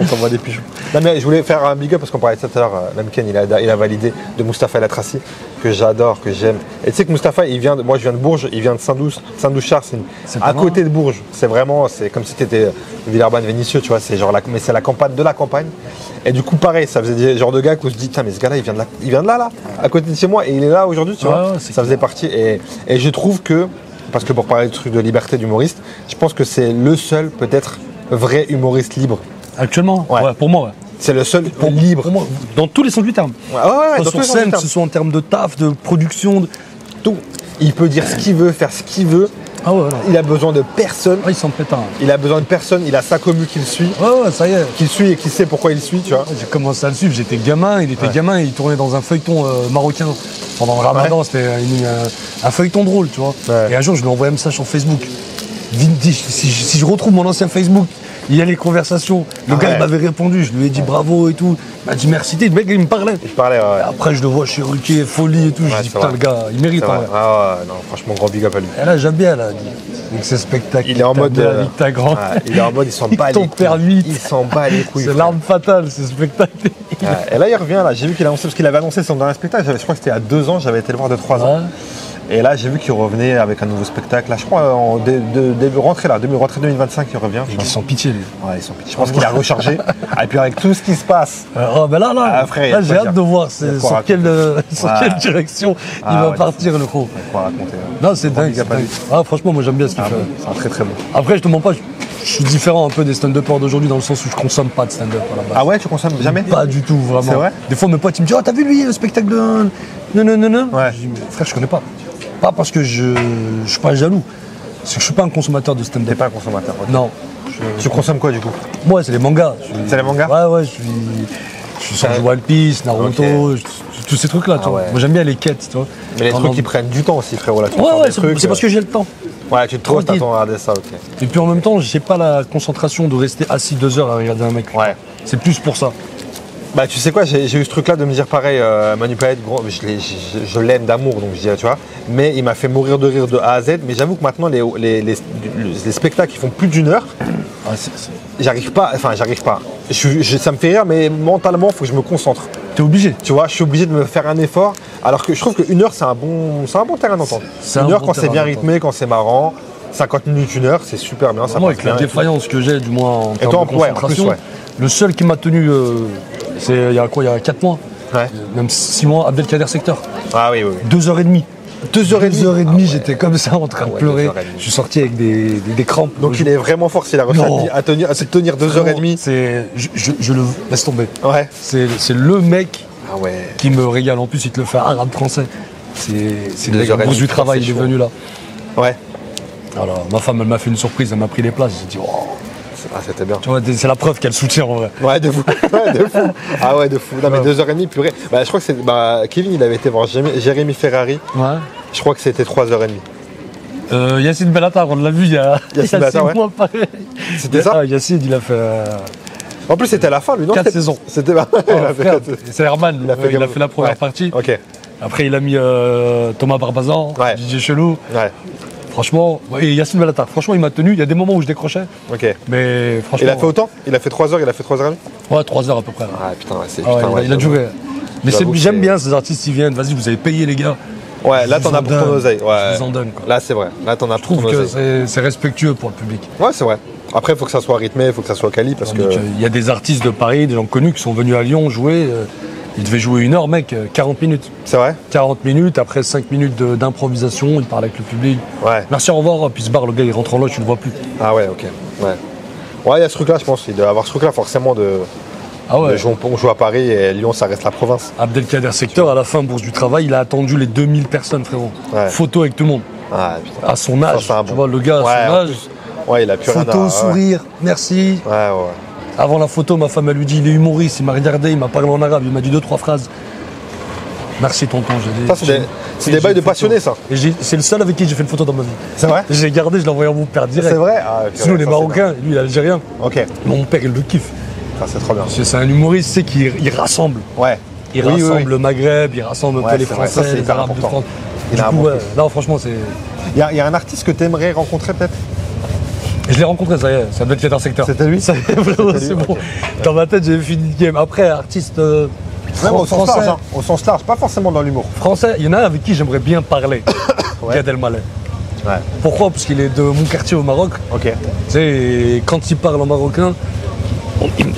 On t'envoie des pigeons. Non, mais je voulais faire un big up parce qu'on parlait de ça tout à l'heure. Même Ken, il a validé de Mustapha El Atrassi, que j'adore, que j'aime. Et tu sais que Mustapha, moi je viens de Bourges, il vient de Saint-Douchard, c'est à côté de Bourges. C'est comme si t'étais Villeurbanne, Vénissieux, tu vois. Mais c'est la campagne de la campagne. Et du coup, pareil, ça faisait des genres de gars où on se dit, mais ce gars-là, il vient de là, à côté de chez moi, et il est là aujourd'hui, tu vois. Ça faisait partie. Et je trouve que, parce que pour parler du truc de liberté d'humoriste, je pense que c'est le seul, peut-être, vrai humoriste libre. Actuellement, pour moi, c'est le seul libre. Pour moi, dans tous les sens du terme. Sur scène, que ce soit en termes de taf, de production, tout. Il peut dire ce qu'il veut, faire ce qu'il veut. Il a besoin de personne. Il s'en pète un. Il a besoin de personne. Il a sa commu qui le suit. Ça y est. Qui le suit et qui sait pourquoi il le suit, tu vois. J'ai commencé à le suivre. J'étais gamin. Il était gamin. Il tournait dans un feuilleton marocain. Pendant le Ramadan, c'était un feuilleton drôle, tu vois. Et un jour, je lui ai envoyé un message sur Facebook. Si je retrouve mon ancien Facebook, il y a les conversations. Le gars, il m'avait répondu. Je lui ai dit bravo et tout. Il m'a dit merci. Le mec, il me parlait. Après, je le vois chez Ruquier, folie et tout. Je dis putain, le gars, il mérite. Non, franchement, grand big up à lui. Et là, j'aime bien, là. Donc, c'est spectacle. Il est en mode. Il est en mode, il s'en bat les couilles. Il s'en bat les couilles. C'est l'arme fatale, ce spectacle. Et là, il revient. J'ai vu qu'il a annoncé, parce qu'il avait annoncé son dernier spectacle. Je crois que c'était il y a 2 ans. J'avais été le voir de 3 ans. Et là, j'ai vu qu'il revenait avec un nouveau spectacle. Là, je crois, en rentrée 2025, il revient. Ils sont pitié, lui. Ils sont pitié. Je pense qu'il a rechargé. Et puis, avec tout ce qui se passe. Là, j'ai hâte de voir sur quelle direction il va partir, le gros. Non, c'est dingue. Franchement, moi, j'aime bien ce qu'il fait. C'est un très, très bon. Après, je te mens pas. Je suis différent un peu des stand-uppers d'aujourd'hui dans le sens où je consomme pas de stand-up à la base. Ah ouais, tu consommes jamais? Pas du tout, vraiment. C'est vrai? Des fois, mes potes, ils me disent, t'as vu lui, le spectacle de. Non. Je dis, mais frère, je connais pas. Pas parce que je suis pas jaloux. C'est que je suis pas un consommateur de stand-up. T'es pas un consommateur? Non. Tu consommes quoi du coup? Moi, c'est les mangas. C'est les mangas? Ouais, je suis sur One Piece, Naruto, tous ces trucs-là. Moi, j'aime bien les quêtes, tu vois. Mais les trucs qui prennent du temps aussi, frérot. Là, c'est parce que j'ai le temps. Ouais, tu te poses, t'attends à regarder ça, ok. Et puis en même temps, j'ai pas la concentration de rester assis 2 heures à regarder un mec. C'est plus pour ça. Tu sais quoi, j'ai eu ce truc là de me dire pareil, Manu Payet, je l'aime d'amour, donc je dirais, tu vois, mais il m'a fait mourir de rire de A à Z, mais j'avoue que maintenant les spectacles qui font plus d'1 heure, j'arrive pas, ça me fait rire, mais mentalement, il faut que je me concentre. T'es obligé. Tu vois, je suis obligé de me faire un effort, alors que je trouve que 1 heure, c'est un bon terrain d'entente. 1 heure, quand c'est bien rythmé, quand c'est marrant, 50 minutes, 1 heure, c'est super bien. Moi, avec la défaillance que j'ai, du moins en termes de concentration, le seul qui m'a tenu, c'est il y a 4 mois, même 6 mois, Abdelkader Secteur. Ah oui. 2h30. 2h30, j'étais comme ça en train de pleurer. Je suis sorti avec des crampes. Donc il est vraiment fort s'il a réussi à se tenir 2h30. Je le laisse tomber. C'est le mec qui me régale. En plus, il te le fait arabe français. C'est le gars du travail, il est venu là. Alors, ma femme, elle m'a fait une surprise, elle m'a pris les places. J'ai dit, c'était bien. Tu vois, c'est la preuve qu'elle soutient en vrai. Ouais, de fou. Ah ouais, de fou. Non, mais 2h30, purée. Je crois que c'est. Kevin, il avait été voir Jérémy Ferrari. Je crois que c'était 3h30. Yacine Bellatar, on l'a vu il y a 6 mois pareil. C'était ça? Yacine, il a fait. En plus, c'était à la fin, lui, non? 4 saisons. C'était. C'est Herman, il a fait la première partie. Ok. Après, il a mis Thomas Barbazan, DJ Chelou. Franchement, et Yacine Bellatar, franchement, il m'a tenu. Il y a des moments où je décrochais. Ok. Mais franchement. Il a fait autant? Il a fait 3 heures, il a fait 3 heures et demie? Ouais, 3 heures à peu près. Ah putain, ouais, c'est. Il a duré. Mais j'aime bien ces artistes qui viennent. Vas-y, vous avez payé les gars. Ouais, là t'en as pour ton oseille. Ouais. Je vous en donne, quoi. Là c'est vrai. Là t'en as pour ton oseille. Je trouve que c'est respectueux pour le public. Ouais, c'est vrai. Après, il faut que ça soit rythmé, il faut que ça soit quali parce que. Il y a des artistes de Paris, des gens connus qui sont venus à Lyon jouer. Ils devaient jouer 1 heure, mec, 40 minutes. C'est vrai? 40 minutes, après 5 minutes d'improvisation, il parle avec le public. Ouais. Merci, au revoir, puis il se barre, le gars il rentre en loge, tu le vois plus. Ah ouais, ok. Ouais. Ouais, il y a ce truc-là, je pense. Il doit y avoir ce truc-là forcément de. Ah ouais. On joue à Paris et Lyon, ça reste la province. Abdelkader Secteur, à la fin, Bourse du Travail, il a attendu les 2000 personnes, frérot. Ouais. Photo avec tout le monde. Ah, putain. À son âge, ça, tu vois, le gars à son âge. Ouais, il a plus rien à... Photo, sourire, merci. Ouais. Avant la photo, ma femme, elle lui dit, il est humoriste, il m'a regardé, il m'a parlé en arabe, il m'a dit 2-3 phrases. Merci tonton. Ça, c'est des bails de passionnés, ça. Et c'est le seul avec qui j'ai fait une photo dans ma vie. C'est vrai? J'ai gardé, je l'ai envoyé à mon père direct. C'est vrai? Sinon, il est marocain, lui, il est algérien. Ok. Mon père, il le kiffe. Ça, c'est trop bien. C'est un humoriste, c'est qu'il rassemble. Ouais. Il rassemble le Maghreb, il rassemble un peu les Français, ça, les Arabes de France. Du coup, non, franchement, c'est... Il y a un artiste que tu aimerais rencontrer, peut-être? Je l'ai rencontré, ça y est, ça doit être un secteur. C'était lui? Ça y est, vraiment, c'est bon. Okay. Dans ma tête, j'ai fini le game. Après, artiste même au sens large, hein. Au sens large, pas forcément dans l'humour. Français, il y en a un avec qui j'aimerais bien parler. Gad Elmaleh. Ouais. Pourquoi? Parce qu'il est de mon quartier au Maroc. Ok. Tu sais, quand il parle en marocain,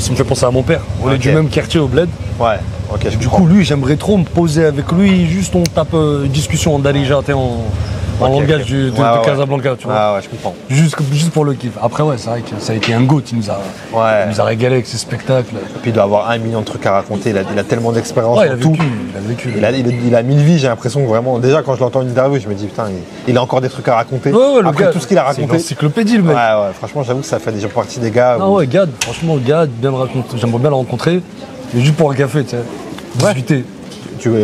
ça me fait penser à mon père. On est du même quartier au Bled. Ouais. Ok. Du coup, lui, j'aimerais trop me poser avec lui. Juste, on tape une discussion en Darija, en langage de Casablanca, tu vois. Ah ouais, je comprends. Juste pour le kiff. Après, ouais, c'est vrai que ça a été un goût. Il nous a régalé avec ses spectacles. Et puis, il doit avoir 1 million de trucs à raconter. Il a tellement d'expérience dans tout. Il a vécu. Il a 1000 vies, j'ai l'impression que vraiment. Déjà, quand je l'entends en interview, je me dis, putain, il a encore des trucs à raconter. Ouais, après gars, tout ce qu'il a raconté. C'est une encyclopédie, le mec. Ouais, franchement, j'avoue que ça fait déjà partie des gars. Ah ouais, Gad, franchement, bien me raconter. J'aimerais bien le rencontrer. Mais juste pour un café, tu sais. Discuter.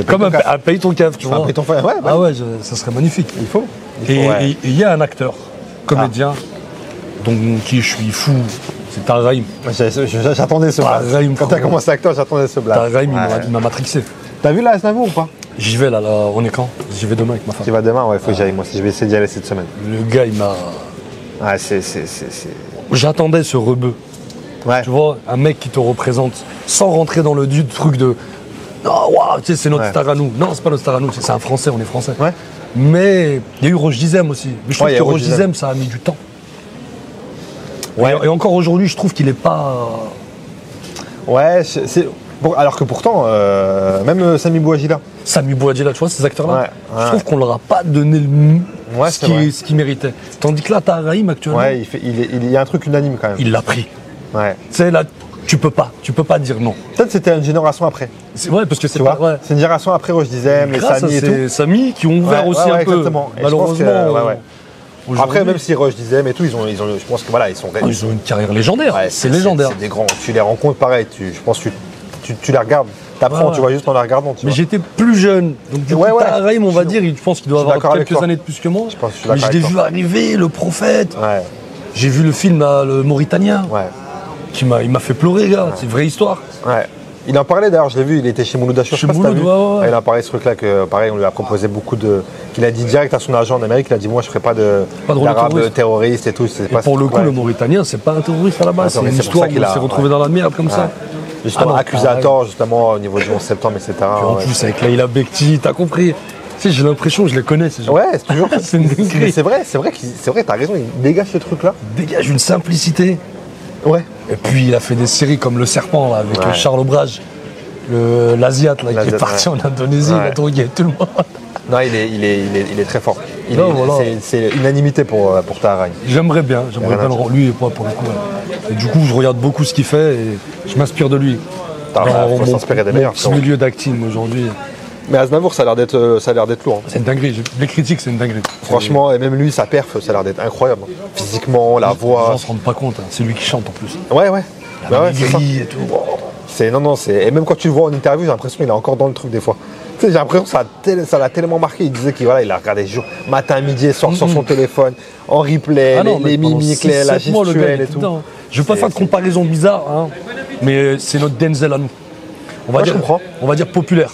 Comme un paye ton caf, tu vois. Paye ton caf, ouais. Ah ouais, ça serait magnifique. Il faut. Et il y a un acteur, comédien, dont qui je suis fou, c'est Tarraïm. J'attendais ce blague. Quand t'as commencé acteur, j'attendais ce blague. Tarraïm, il m'a matrixé. T'as vu là à Aznavour ou pas? J'y vais là, on est quand? J'y vais demain avec ma femme. Tu vas demain? Ouais, faut que j'y aille. Moi aussi, je vais essayer d'y aller cette semaine. Le gars, il m'a... Ouais, J'attendais ce rebeu. Ouais. Tu vois, un mec qui te représente sans rentrer dans le truc de... Oh, wow, tu sais, c'est notre star à nous. Non, c'est pas notre star à nous, c'est un Français, on est Français. Ouais. Mais il y a eu Roche Dizem aussi. Mais je trouve que Roche Dizem, ça a mis du temps. Ouais. Et encore aujourd'hui, je trouve qu'il est pas... Ouais, alors que pourtant, même Samy Bouadjila. Samy Bouadjila, tu vois, ces acteurs-là, je trouve qu'on leur a pas donné ce qu'il méritait. Tandis que là, Tarraïm, actuellement... Ouais, il y a un truc unanime quand même. Il l'a pris. Ouais. Tu sais, là, tu peux pas dire non. Peut-être c'était une génération après. Ouais, parce que c'est pas vrai. C'est une génération après, je disais, mais Samy et tout. C'est Samy qui ont ouvert aussi un peu. Exactement. Malheureusement. Après, même si Roche Dizem et tout, ils ont, je pense que voilà, ils ont une carrière légendaire. Ouais, c'est légendaire. C'est des grands. Tu les rencontres, pareil. Je pense que tu les regardes. T'apprends, tu vois, juste en les regardant. Mais j'étais plus jeune. Donc du coup, Tarraïm, on va dire, je pense qu'il doit avoir quelques années de plus que moi. Mais je l'ai vu arriver, le prophète. J'ai vu le film, le Mauritanien. Il m'a fait pleurer, gars. C'est une vraie histoire. Ouais. Il en parlait d'ailleurs, je l'ai vu, il était chez Mouloud Achour. Chez Mouloud, Il a parlé de ce truc-là que, pareil, on lui a proposé beaucoup de. Qu'il a dit direct à son agent en Amérique, il a dit moi je ferai pas d'arabe terroriste et tout. Et pour le coup, le Mauritanien, c'est pas un terroriste à la base. C'est une histoire où il s'est retrouvé dans la merde comme ça. Justement, accusé à tort, justement, au niveau du 11 septembre, etc. En plus, avec Laïla Bekti, t'as compris. Tu sais, j'ai l'impression que je les connais, ces gens. Ouais, c'est toujours. C'est une dinguerie. C'est vrai, t'as raison, il dégage ce truc-là. Il dégage une simplicité. Ouais. Et puis il a fait des séries comme Le Serpent là, avec Charles Obrage, l'Asiate qui est parti en Indonésie, il a drogué tout le monde. Non, il est très fort. C'est unanimité pour Tarraïm. J'aimerais bien lui et moi pour le coup. Et du coup, je regarde beaucoup ce qu'il fait et je m'inspire de lui. Il faut s'inspirer des meilleurs. C'est milieu d'acting aujourd'hui. Mais Aznavour, ça a l'air d'être lourd. C'est une dinguerie. Les critiques, c'est une dinguerie. Franchement, et même lui, sa perf, ça a l'air d'être incroyable. Physiquement, la voix. Les gens se rendent pas compte. C'est lui qui chante en plus. Ouais. C'est ça. Et tout. Et même quand tu le vois en interview, j'ai l'impression qu'il est encore dans le truc des fois. Tu sais, j'ai l'impression que ça l'a tellement marqué. Il disait qu'il a regardé matin, midi et soir sur son téléphone, en replay, les mimiques, la gestuelle et tout. Je veux pas faire de comparaison bizarre, hein, mais c'est notre Denzel à nous. On va dire populaire.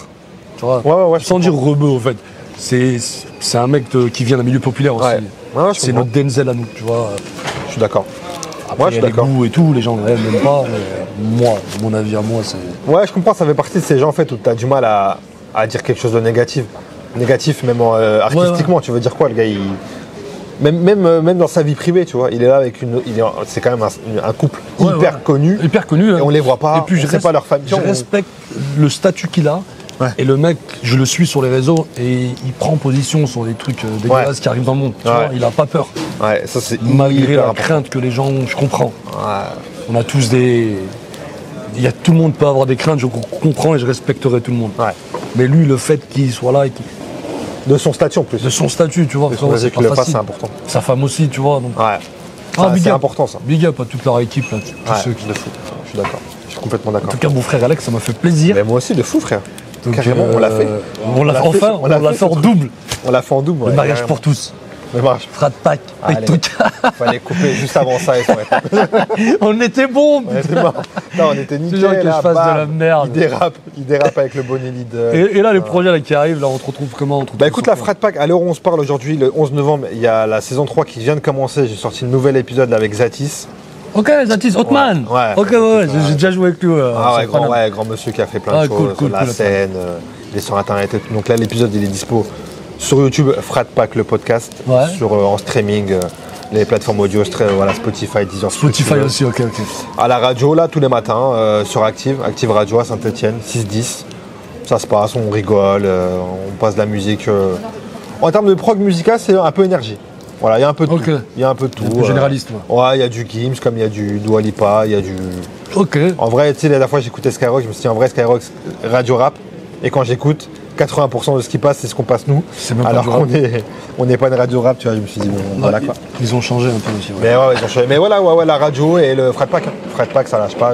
Tu vois, sans dire rebeu, en fait. C'est un mec qui vient d'un milieu populaire aussi. Ouais, c'est notre Denzel à nous, tu vois. Je suis d'accord. Après, il y a les goûts et tout, les gens ne l'aiment pas, mais moi, mon avis à moi, c'est... Ouais, je comprends, ça fait partie de ces gens en fait où tu as du mal à dire quelque chose de négatif. Négatif, même artistiquement, tu veux dire quoi, le gars, même dans sa vie privée, tu vois, il est là avec c'est quand même un couple hyper connu. Hyper connu. Et on les voit pas, et puis je pas leur famille. Je respecte le statut qu'il a. Ouais. Et le mec, je le suis sur les réseaux et il prend position sur des trucs dégueulasses qui arrivent dans le monde. Tu vois, il a pas peur. Ouais, ça c'est malgré la crainte que les gens, je comprends. Ouais. On a tous tout le monde peut avoir des craintes, je comprends et je respecterai tout le monde. Ouais. Mais lui, le fait qu'il soit là et de son statut en plus. De son statut, tu vois. C'est important. Sa femme aussi, tu vois. Donc... Ouais. C'est important ça. Big up à toute leur équipe, là, tous ceux qui le font. Je suis d'accord. Je suis complètement d'accord. En tout cas, mon frère Alex, ça m'a fait plaisir. Mais moi aussi, de fou, frère. Donc, carrément, on l'a fait. On l'a fait en double. On l'a fait en double. Le mariage pour tous. Le mariage. Frat pack. Fallait couper juste avant ça. On était bons. On était nickel. Là, que je fasse de la merde. Il dérape avec le bonnet lead. Et là, les projets là, qui arrivent, là, on te retrouve comment? Écoute, la Frat Pack, à l'heure où on se parle aujourd'hui, le 11 novembre, il y a la saison 3 qui vient de commencer. J'ai sorti un nouvel épisode là, avec Zatis. Ok, Zatis, Hotman. Ouais. Ok, j'ai déjà joué avec lui. Grand monsieur qui a fait plein de choses, cool, la scène, il est sur internet et tout. Donc là, l'épisode, il est dispo sur YouTube, Frat Pack, le podcast, en streaming, les plateformes audio, Spotify, Deezer. Spotify aussi, ok. À la radio, là, tous les matins, sur Active Radio à Saint-Etienne, 6-10. Ça se passe, on rigole, on passe de la musique. En termes de prog musical, c'est un peu énergie. Voilà, il y a un peu de tout. Il y a un peu de tout. Un peu généraliste, ouais, il y a du Gims, comme il y a du Dua Lipa, il y a du... Ok. En vrai, tu sais, la dernière fois, j'écoutais Skyrock, je me suis dit, en vrai, Skyrock, radio rap. Et quand j'écoute, 80% de ce qui passe, c'est ce qu'on passe nous. Alors qu'on n'est pas une radio rap, tu vois, je me suis dit, bon, voilà quoi. Ils ont changé un peu aussi. Ouais. Mais ouais, ils ont changé. Mais voilà, la radio et le Frat Pack. Frat Pack, ça lâche pas.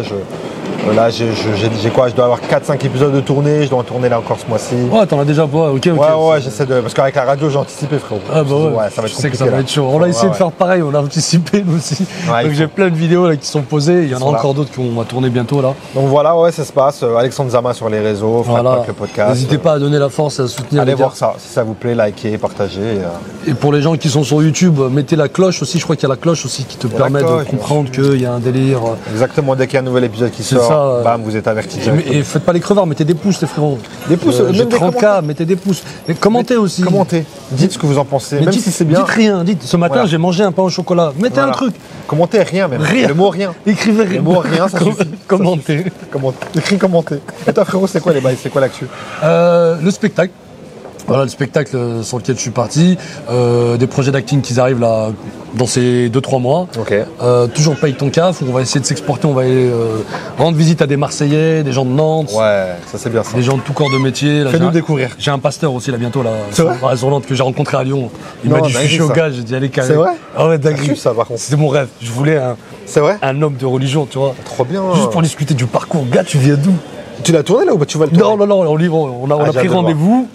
Là, j'ai quoi? Je dois avoir 4-5 épisodes de tournée, je dois en tourner là encore ce mois-ci. Ouais, t'en as déjà pas, ok. Ouais, j'essaie de. Parce qu'avec la radio, j'ai anticipé, frérot. Ah bah ouais, ça va être compliqué. Je sais que ça va être chaud. On a essayé de faire pareil, on a anticipé nous aussi. Donc j'ai plein de vidéos là qui sont posées, il y en a encore d'autres qui vont tourner bientôt là. Donc voilà, ça se passe. Alexandre Zama sur les réseaux, Frat Pack, le podcast. N'hésitez pas à donner la force et à soutenir. Allez voir ça, si ça vous plaît, likez, partagez. Et pour les gens qui sont sur YouTube, mettez la cloche aussi, je crois qu'il y a la cloche aussi qui te permet de comprendre qu'il y a un délire. Exactement, dès qu'il y a un nouvel épisode qui sort, bam, vous êtes avertis. Et faites pas les crevards, mettez des pouces les frérots. Des pouces, même 30K, mettez des pouces. Et commentez aussi. Commentez, dites ce que vous en pensez, même si c'est bien. Dites rien, dites ce matin j'ai mangé un pain au chocolat. Mettez un truc. Commentez rien même. Le mot rien. Écrivez rien. Le mot rien, ça suffit. Commentez. Écris commentez. Et toi frérot, c'est quoi les bails? C'est quoi l'actu? Le spectacle. Voilà le spectacle sur lequel je suis parti, des projets d'acting qui arrivent là dans ces 2-3 mois. Okay. Toujours paye ton caf, on va essayer de s'exporter, on va aller rendre visite à des Marseillais, des gens de Nantes. Ouais, ça c'est bien ça. Des gens de tout corps de métier. Fais-nous découvrir. J'ai un pasteur aussi là bientôt là, sur Nantes que j'ai rencontré à Lyon. Il m'a dit je suis chaud gars, j'ai dit allez carré. C'est vrai? Ah ouais, dingue. Ça par contre. C'était mon rêve, je voulais un homme de religion, tu vois. Trop bien. Juste pour discuter du parcours. Gars, tu viens d'où? Tu l'as tourné là ou tu vas le tourner? Non, on a pris rendez-vous.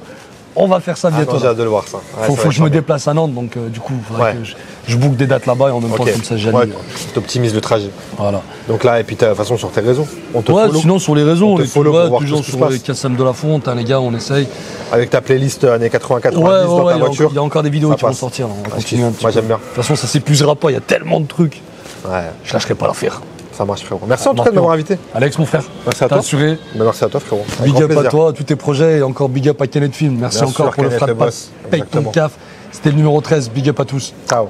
On va faire ça bientôt. J'ai hâte de le voir ça. Faut que je me déplace à Nantes, donc du coup, il faudrait que je book des dates là-bas et en même temps comme ça j'anime. T'optimises le trajet. Voilà. Donc là, et puis de toute façon sur tes réseaux, on te follow. Sinon sur les réseaux, on est toujours sur les Kassam de la Fonte, les gars, on essaye. Avec ta playlist années 80-90 dans ta voiture. Il y a encore des vidéos qui vont sortir. On va continuer un petit peu. Moi j'aime bien. De toute façon, ça s'épuisera pas, il y a tellement de trucs. Ouais. Je lâcherai pas l'affaire. Ça marche frérot. Merci en tout cas de m'avoir invité. Alex mon frère. Merci à toi. Assuré. Merci à toi frérot. Big up à toi, tous tes projets et encore big up à Kenneth Film. Merci encore pour le Frat Pack. Paye ton caf. C'était le numéro 13. Big up à tous. Ciao.